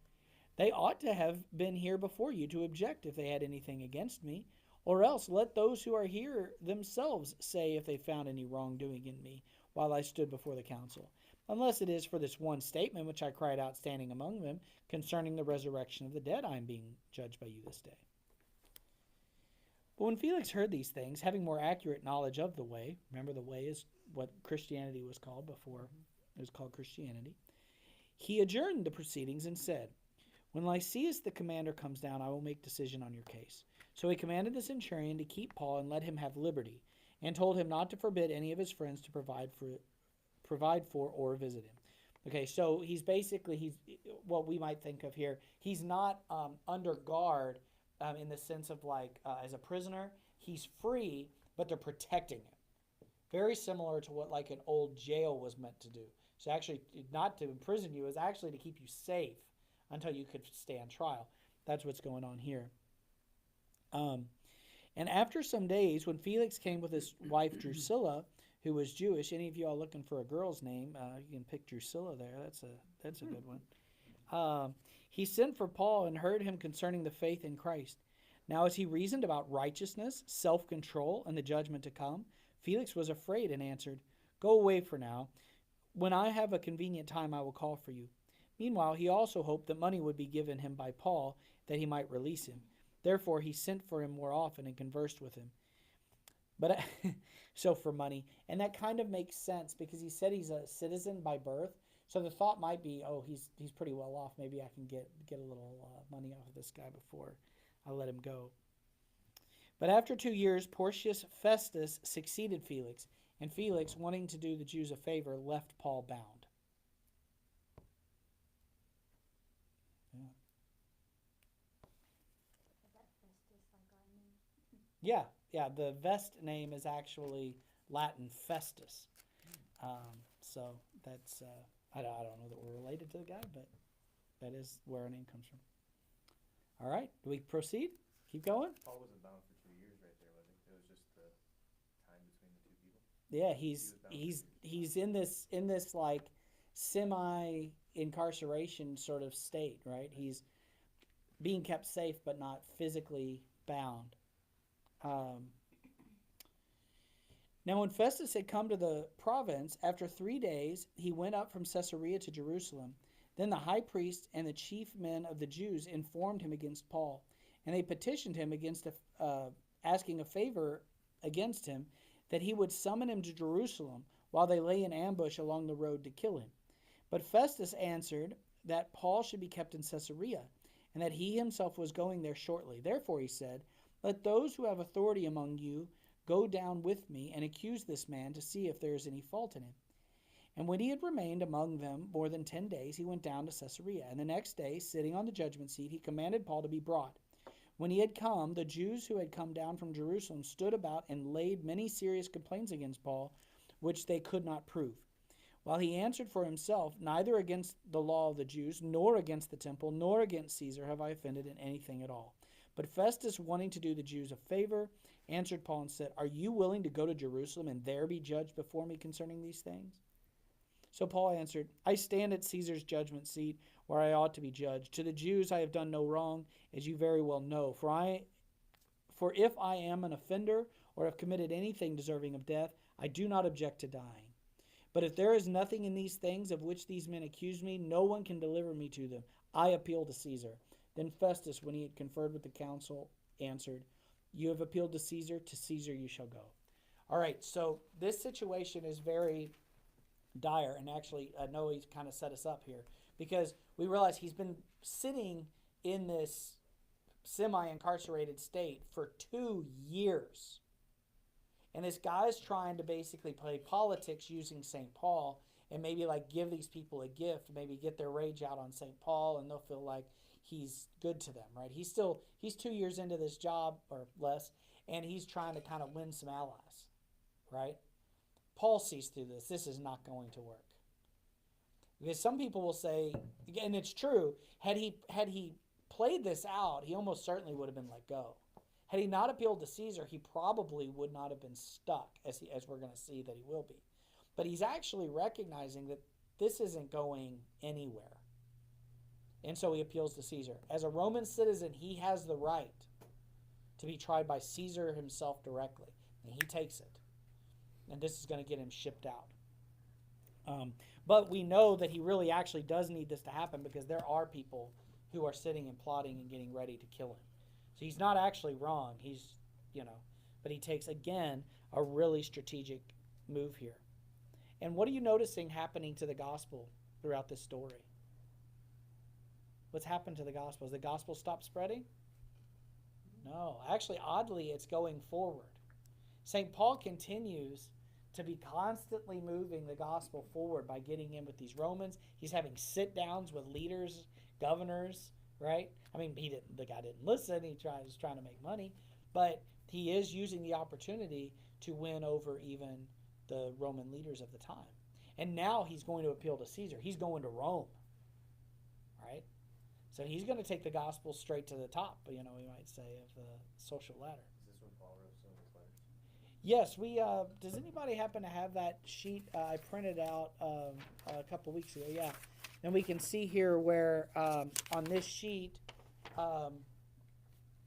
They ought to have been here before you to object if they had anything against me, or else let those who are here themselves say if they found any wrongdoing in me while I stood before the council, unless it is for this one statement which I cried out standing among them concerning the resurrection of the dead, I am being judged by you this day." But when Felix heard these things, having more accurate knowledge of the way, remember the way is what Christianity was called before it was called Christianity, he adjourned the proceedings and said, "When Lysias the commander comes down, I will make decision on your case." So he commanded the centurion to keep Paul and let him have liberty, and told him not to forbid any of his friends to provide for or visit him. Okay, so he's what we might think of here. He's not under guard in the sense of like as a prisoner. He's free, but they're protecting him. Very similar to what like an old jail was meant to do. So actually, not to imprison you, is actually to keep you safe until you could stand trial. That's what's going on here. And after some days, when Felix came with his wife Drusilla, who was Jewish, any of you all looking for a girl's name, you can pick Drusilla there. That's a good one. He sent for Paul and heard him concerning the faith in Christ. Now as he reasoned about righteousness, self-control, and the judgment to come, Felix was afraid and answered, Go away for now. When I have a convenient time, I will call for you. Meanwhile, he also hoped that money would be given him by Paul, that he might release him. Therefore, he sent for him more often and conversed with him. But so for money, and that kind of makes sense because he said he's a citizen by birth. So the thought might be, oh, he's pretty well off. Maybe I can get a little money off of this guy before I let him go. But after 2 years, Porcius Festus succeeded Felix, and Felix, wanting to do the Jews a favor, left Paul bound. Yeah, the Vest name is actually Latin Festus. So that's, I don't know that we're related to the guy, but that is where our name comes from. All right, do we proceed? Keep going? Paul wasn't bound for 2 years right there, was he? It was just the time between the two people. Yeah, he's in this like semi incarceration sort of state, right? He's being kept safe but not physically bound. Now when Festus had come to the province, after 3 days he went up from Caesarea to Jerusalem. Then the high priest and the chief men of the Jews informed him against Paul, and they petitioned him against asking a favor against him, that he would summon him to Jerusalem while they lay in ambush along the road to kill him. But Festus answered that Paul should be kept in Caesarea, and that he himself was going there shortly. Therefore he said, Let those who have authority among you go down with me and accuse this man to see if there is any fault in him. And when he had remained among them more than 10 days, he went down to Caesarea. And the next day, sitting on the judgment seat, he commanded Paul to be brought. When he had come, the Jews who had come down from Jerusalem stood about and laid many serious complaints against Paul, which they could not prove. While he answered for himself, Neither against the law of the Jews, nor against the temple, nor against Caesar have I offended in anything at all. But Festus, wanting to do the Jews a favor, answered Paul and said, Are you willing to go to Jerusalem and there be judged before me concerning these things? So Paul answered, I stand at Caesar's judgment seat, where I ought to be judged. To the Jews I have done no wrong, as you very well know. For if I am an offender, or have committed anything deserving of death, I do not object to dying. But if there is nothing in these things of which these men accuse me, no one can deliver me to them. I appeal to Caesar. Then Festus, when he had conferred with the council, answered, You have appealed to Caesar you shall go. All right, so this situation is very dire, and actually Noe's kind of set us up here, because we realize he's been sitting in this semi-incarcerated state for 2 years. And this guy's trying to basically play politics using St. Paul and maybe like give these people a gift, maybe get their rage out on St. Paul, and they'll feel like he's good to them, right? He's 2 years into this job or less, and he's trying to kind of win some allies, right? Paul sees through this. This is not going to work. Because some people will say, and it's true, had he played this out, he almost certainly would have been let go. Had he not appealed to Caesar, he probably would not have been stuck, as we're going to see that he will be. But he's actually recognizing that this isn't going anywhere. And so he appeals to Caesar. As a Roman citizen, he has the right to be tried by Caesar himself directly. And he takes it. And this is going to get him shipped out. But we know that he really actually does need this to happen, because there are people who are sitting and plotting and getting ready to kill him. So he's not actually wrong. But he takes, again, a really strategic move here. And what are you noticing happening to the gospel throughout this story? What's happened to the gospel? Has the gospel stopped spreading? No. Actually, oddly, it's going forward. St. Paul continues to be constantly moving the gospel forward by getting in with these Romans. He's having sit-downs with leaders, governors, right? I mean, the guy didn't listen. He was trying to make money. But he is using the opportunity to win over even the Roman leaders of the time. And now he's going to appeal to Caesar. He's going to Rome, right? So he's going to take the gospel straight to the top, we might say, of the social ladder. Is this when Paul wrote some of his letters? Yes, does anybody happen to have that sheet I printed out a couple weeks ago? Yeah. And we can see here where on this sheet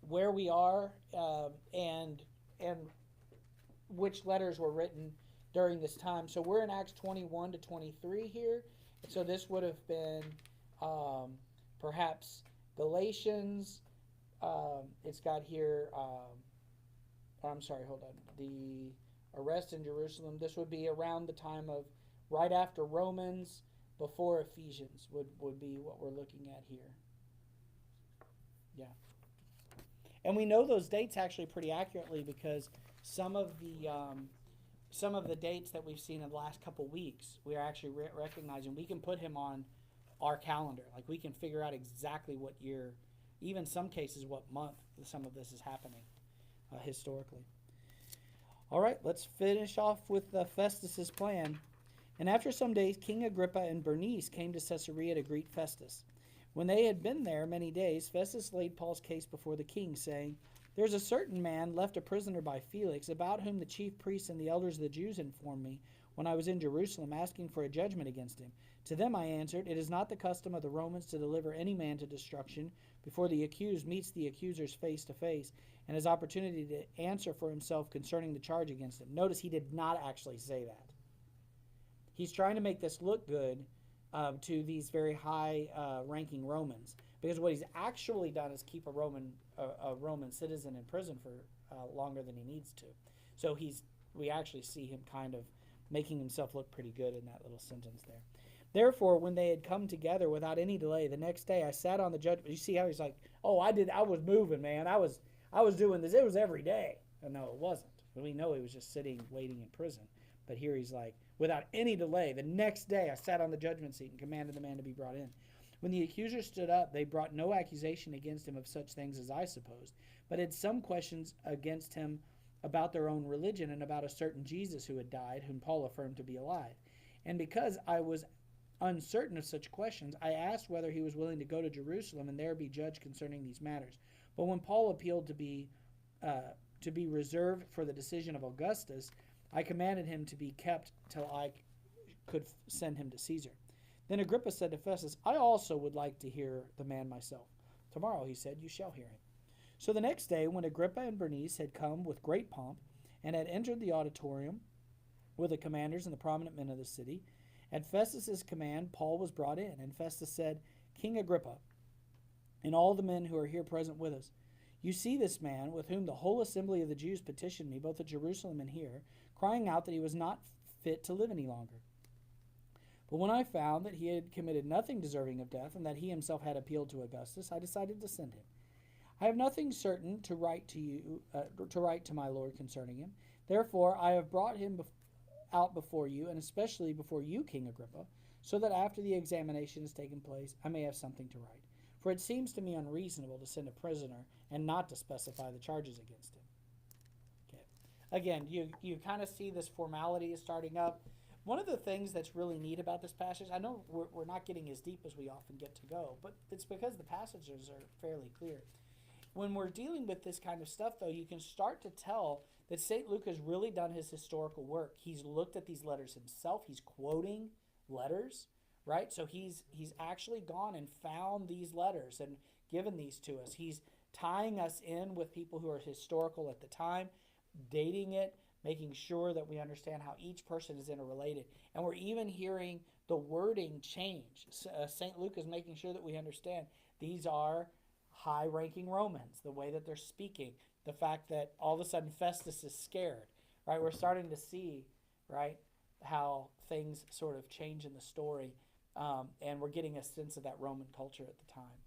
where we are and which letters were written during this time. So we're in Acts 21 to 23 here. So this would have been perhaps Galatians. It's got here, I'm sorry, hold on. The arrest in Jerusalem. This would be around the time of right after Romans, before Ephesians would be what we're looking at here. Yeah. And we know those dates actually pretty accurately because some of the dates that we've seen in the last couple weeks, we are actually recognizing. We can put him on our calendar. Like we can figure out exactly what year, even some cases what month some of this is happening historically. All right, let's finish off with Festus's plan. And after some days, King Agrippa and Bernice came to Caesarea to greet Festus. When they had been there many days, Festus laid Paul's case before the king, saying, "There is a certain man left a prisoner by Felix, about whom the chief priests and the elders of the Jews informed me when I was in Jerusalem, asking for a judgment against him. To them I answered, it is not the custom of the Romans to deliver any man to destruction before the accused meets the accusers face to face and has opportunity to answer for himself concerning the charge against him." Notice he did not actually say that. He's trying to make this look good to these very high-ranking Romans, because what he's actually done is keep a Roman citizen in prison for longer than he needs to. So we actually see him kind of making himself look pretty good in that little sentence there. Therefore, when they had come together without any delay, the next day I sat on the judgment. You see how he's like, "Oh, I was moving, man. I was doing this. It was every day." And no, it wasn't. We know he was just sitting, waiting in prison. But here he's like, without any delay, the next day I sat on the judgment seat and commanded the man to be brought in. When the accusers stood up, they brought no accusation against him of such things as I supposed, but had some questions against him about their own religion and about a certain Jesus who had died, whom Paul affirmed to be alive. And because I was uncertain of such questions, I asked whether he was willing to go to Jerusalem and there be judged concerning these matters. But when Paul appealed to be reserved for the decision of Augustus, I commanded him to be kept till I could send him to Caesar. Then Agrippa said to Festus, "I also would like to hear the man myself." "Tomorrow," he said, "you shall hear him." So the next day, when Agrippa and Bernice had come with great pomp and had entered the auditorium with the commanders and the prominent men of the city, at Festus's command Paul was brought in, and Festus said, "King Agrippa, and all the men who are here present with us, you see this man with whom the whole assembly of the Jews petitioned me, both at Jerusalem and here, crying out that he was not fit to live any longer. But when I found that he had committed nothing deserving of death, and that he himself had appealed to Augustus, I decided to send him. I have nothing certain to write to my lord concerning him. Therefore I have brought him out before you, and especially before you, King Agrippa, so that after the examination has taken place, I may have something to write. For it seems to me unreasonable to send a prisoner and not to specify the charges against him." Okay. Again, you kind of see this formality is starting up. One of the things that's really neat about this passage, I know we're not getting as deep as we often get to go, but it's because the passages are fairly clear. When we're dealing with this kind of stuff, though, you can start to tell that St. Luke has really done his historical work. He's looked at these letters himself. He's quoting letters, right? So he's actually gone and found these letters and given these to us. He's tying us in with people who are historical at the time, dating it, making sure that we understand how each person is interrelated. And we're even hearing the wording change. St. Luke is making sure that we understand these are high-ranking Romans, the way that they're speaking, the fact that all of a sudden Festus is scared, right? We're starting to see, right, how things sort of change in the story, and we're getting a sense of that Roman culture at the time.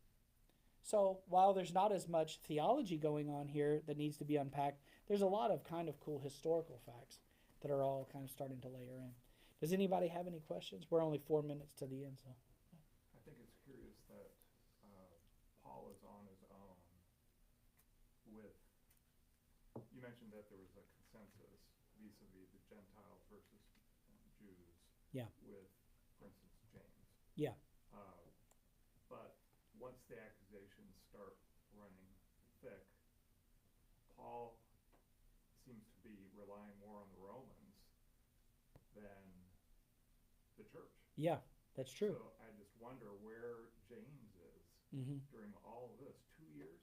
So while there's not as much theology going on here that needs to be unpacked, there's a lot of kind of cool historical facts that are all kind of starting to layer in. Does anybody have any questions? We're only 4 minutes to the end, so. I think it's curious that Paul is on his own with, you mentioned that there was a consensus vis-a-vis the Gentiles versus Jews. Yeah. With, for instance, James. Yeah. But once the accusations start running thick, Paul seems to be relying more on the Romans than the church. Yeah, that's true. So I just wonder where James is Mm-hmm. during all of this. 2 years?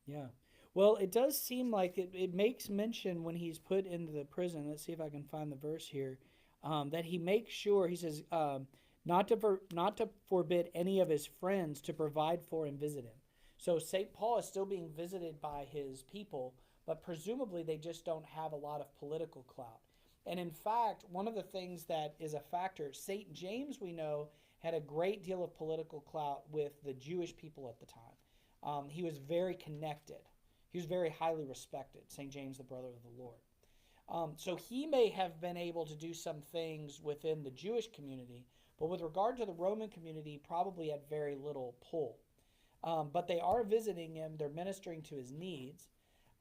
Yeah. Well, it does seem like it makes mention when he's put into the prison. Let's see if I can find the verse here. That he makes sure, he says, not to forbid any of his friends to provide for and visit him. So St. Paul is still being visited by his people, but presumably they just don't have a lot of political clout. And in fact, one of the things that is a factor, St. James, we know, had a great deal of political clout with the Jewish people at the time. He was very connected. He was very highly respected, St. James, the brother of the Lord. So he may have been able to do some things within the Jewish community, but with regard to the Roman community, probably had very little pull. But they are visiting him, they're ministering to his needs.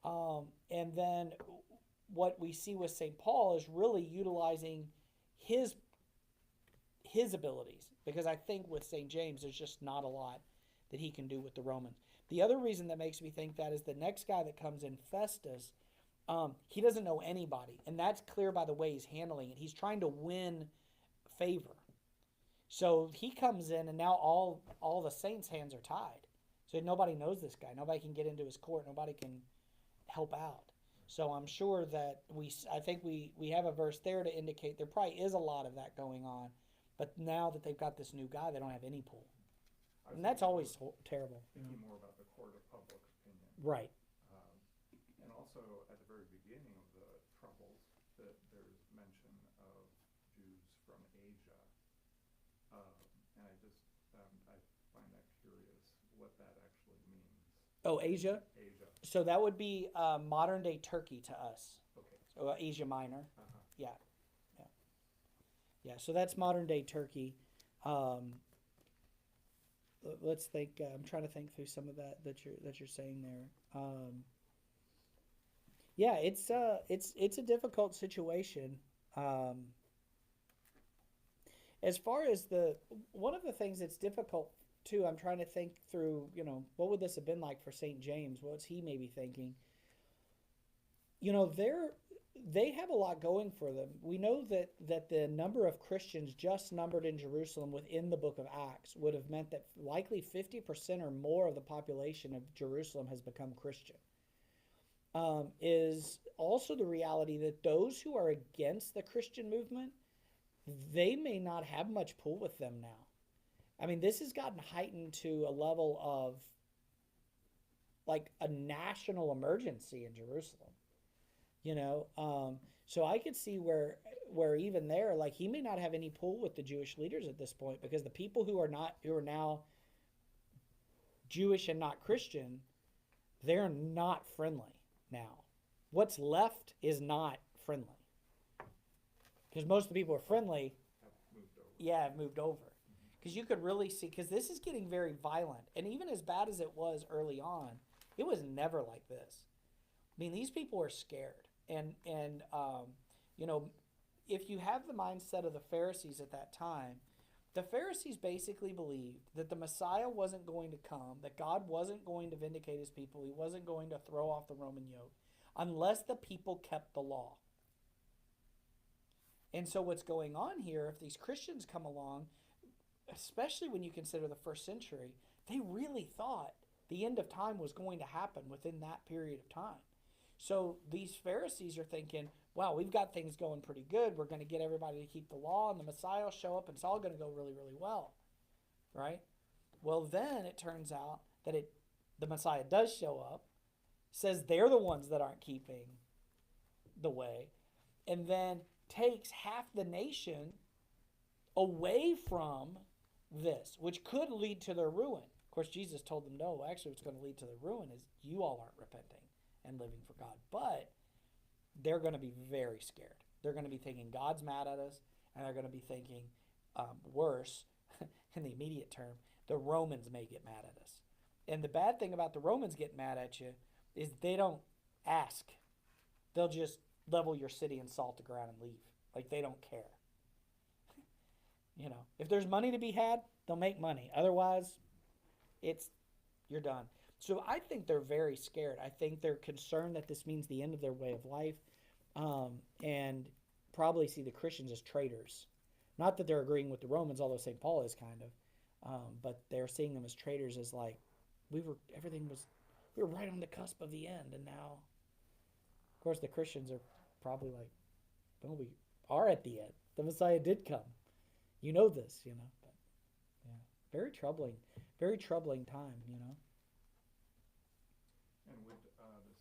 And then what we see with St. Paul is really utilizing his abilities, because I think with St. James, there's just not a lot that he can do with the Romans. The other reason that makes me think that is the next guy that comes in, Festus, he doesn't know anybody, and that's clear by the way he's handling it. He's trying to win favor. So he comes in, and now all the saints' hands are tied. So nobody knows this guy. Nobody can get into his court. Nobody can help out. So I'm sure that I think we have a verse there to indicate there probably is a lot of that going on. But now that they've got this new guy, they don't have any pull. And that's always terrible. Thinking more about the court of public opinion. Right. And also at the very beginning of the Troubles, that there's mention of Jews from Asia. And I find that curious what that actually means. Oh, Asia? Asia. So that would be modern day Turkey to us. Okay. So Asia Minor. Uh-huh. Yeah. Yeah, so that's modern day Turkey. Let's think. I'm trying to think through some of that you're saying there. Yeah, it's a difficult situation. As far as one of the things that's difficult too, I'm trying to think through. What would this have been like for St. James? What's he maybe thinking? They have a lot going for them. We know that the number of Christians just numbered in Jerusalem within the book of Acts would have meant that likely 50% or more of the population of Jerusalem has become Christian. Is also the reality that those who are against the Christian movement, they may not have much pull with them now. I mean, this has gotten heightened to a level of like a national emergency in Jerusalem. So I could see where even there, like he may not have any pull with the Jewish leaders at this point, because the people who are now Jewish and not Christian, they're not friendly now. What's left is not friendly, because most of the people who are friendly have moved over. Because you could really see, because this is getting very violent, and even as bad as it was early on, it was never like this. I mean, these people are scared. And if you have the mindset of the Pharisees at that time, the Pharisees basically believed that the Messiah wasn't going to come, that God wasn't going to vindicate his people, he wasn't going to throw off the Roman yoke, unless the people kept the law. And so what's going on here, if these Christians come along, especially when you consider the first century, they really thought the end of time was going to happen within that period of time. So these Pharisees are thinking, wow, we've got things going pretty good. We're going to get everybody to keep the law, and the Messiah will show up, and it's all going to go really, really well, right? Well, then it turns out that the Messiah does show up, says they're the ones that aren't keeping the way, and then takes half the nation away from this, which could lead to their ruin. Of course, Jesus told them, no, actually what's going to lead to their ruin is you all aren't repenting and living for God. But they're going to be very scared. They're going to be thinking God's mad at us, and they're going to be thinking worse, in the immediate term, the Romans may get mad at us. And the bad thing about the Romans getting mad at you is they don't ask. They'll just level your city and salt the ground and leave. Like, they don't care. If there's money to be had, they'll make money. Otherwise, you're done. So I think they're very scared. I think they're concerned that this means the end of their way of life, and probably see the Christians as traitors. Not that they're agreeing with the Romans, although St. Paul is kind of. But they're seeing them as traitors, as like we were right on the cusp of the end, and now, of course, the Christians are probably like, well, we are at the end. The Messiah did come. You know this, you know. But, yeah, very troubling time, you know. And would the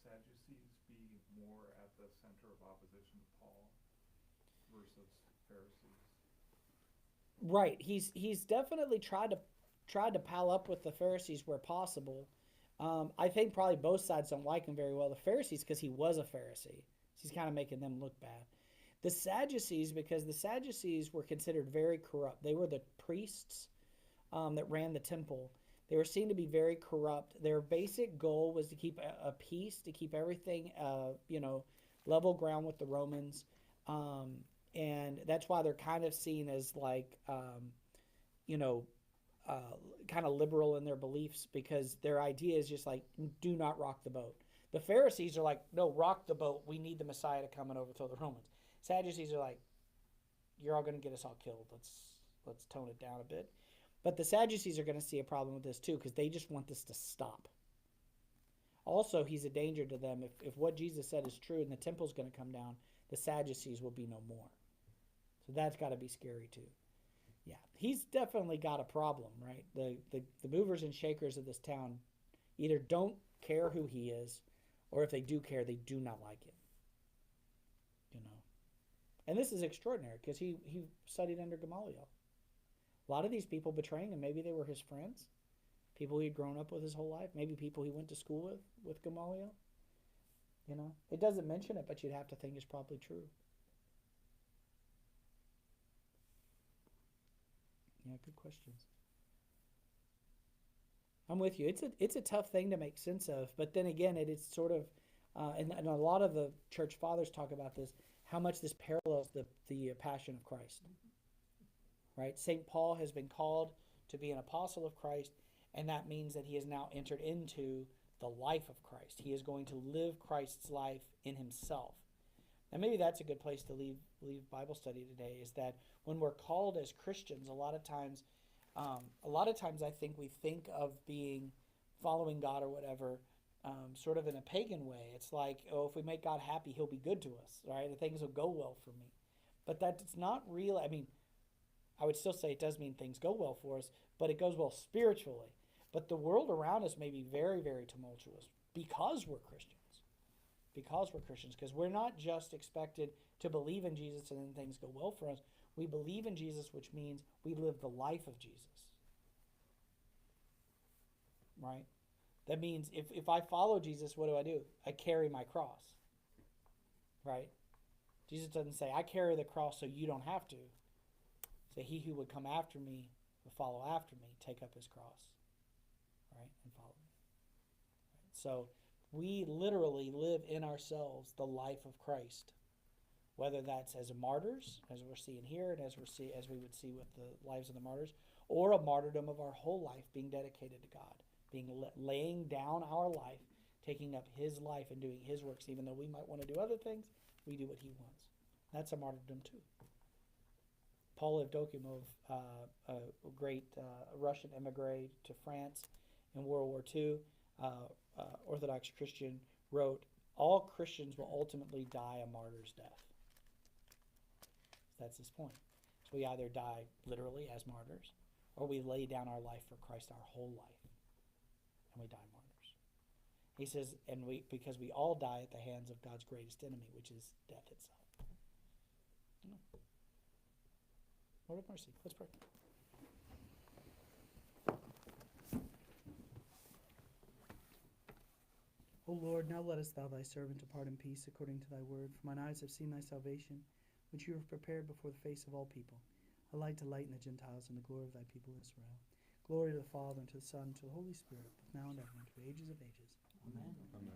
Sadducees be more at the center of opposition to Paul versus Pharisees? Right. He's definitely tried to pal up with the Pharisees where possible. I think probably both sides don't like him very well. The Pharisees because he was a Pharisee. So he's kind of making them look bad. The Sadducees, because the Sadducees were considered very corrupt. They were the priests that ran the temple. They were seen to be very corrupt. Their basic goal was to keep a peace, to keep everything, level ground with the Romans. And that's why they're kind of seen as like, kind of liberal in their beliefs, because their idea is just like, do not rock the boat. The Pharisees are like, no, rock the boat. We need the Messiah to come and overthrow the Romans. Sadducees are like, you're all going to get us all killed. Let's tone it down a bit. But the Sadducees are going to see a problem with this too, because they just want this to stop. Also, he's a danger to them. If what Jesus said is true and the temple's going to come down, the Sadducees will be no more. So that's got to be scary too. Yeah, he's definitely got a problem, right? The movers and shakers of this town either don't care who he is, or if they do care, they do not like him. You know, and this is extraordinary because he studied under Gamaliel. A lot of these people betraying him, maybe they were his friends, people he'd grown up with his whole life, maybe people he went to school with Gamaliel. You know, it doesn't mention it, but you'd have to think it's probably true. Yeah, good questions. I'm with you. It's a tough thing to make sense of, but then again, it is sort of, and a lot of the church fathers talk about this, how much this parallels the passion of Christ. Right? St. Paul has been called to be an apostle of Christ, and that means that he has now entered into the life of Christ. He is going to live Christ's life in himself. And maybe that's a good place to leave Bible study today, is that when we're called as Christians, a lot of times I think we think of being following God or whatever, sort of in a pagan way. It's like, oh, if we make God happy, he'll be good to us, right? And things will go well for me. But that's not real. I mean, I would still say it does mean things go well for us, but it goes well spiritually. But the world around us may be very, very tumultuous because we're Christians. Because we're not just expected to believe in Jesus and then things go well for us. We believe in Jesus, which means we live the life of Jesus. Right? That means if I follow Jesus, what do? I carry my cross. Right? Jesus doesn't say, I carry the cross so you don't have to. Say, he who would come after me will follow after me, take up his cross. Right? And follow me. Right? So we literally live in ourselves the life of Christ, whether that's as martyrs, as we're seeing here, and as we would see with the lives of the martyrs, or a martyrdom of our whole life being dedicated to God, laying down our life, taking up his life and doing his works. Even though we might want to do other things, we do what he wants. That's a martyrdom too. Paul Evdokimov, a great Russian emigre to France in World War II, Orthodox Christian, wrote, all Christians will ultimately die a martyr's death. That's his point. So we either die literally as martyrs, or we lay down our life for Christ our whole life, and we die martyrs. He says, because we all die at the hands of God's greatest enemy, which is death itself. Lord of mercy. Let's pray. O Lord, now lettest thou thy servant depart in peace according to thy word. For mine eyes have seen thy salvation, which you have prepared before the face of all people, a light to lighten the Gentiles and the glory of thy people Israel. Glory to the Father, and to the Son, and to the Holy Spirit, both now and ever, and to the ages of ages. Amen. Amen.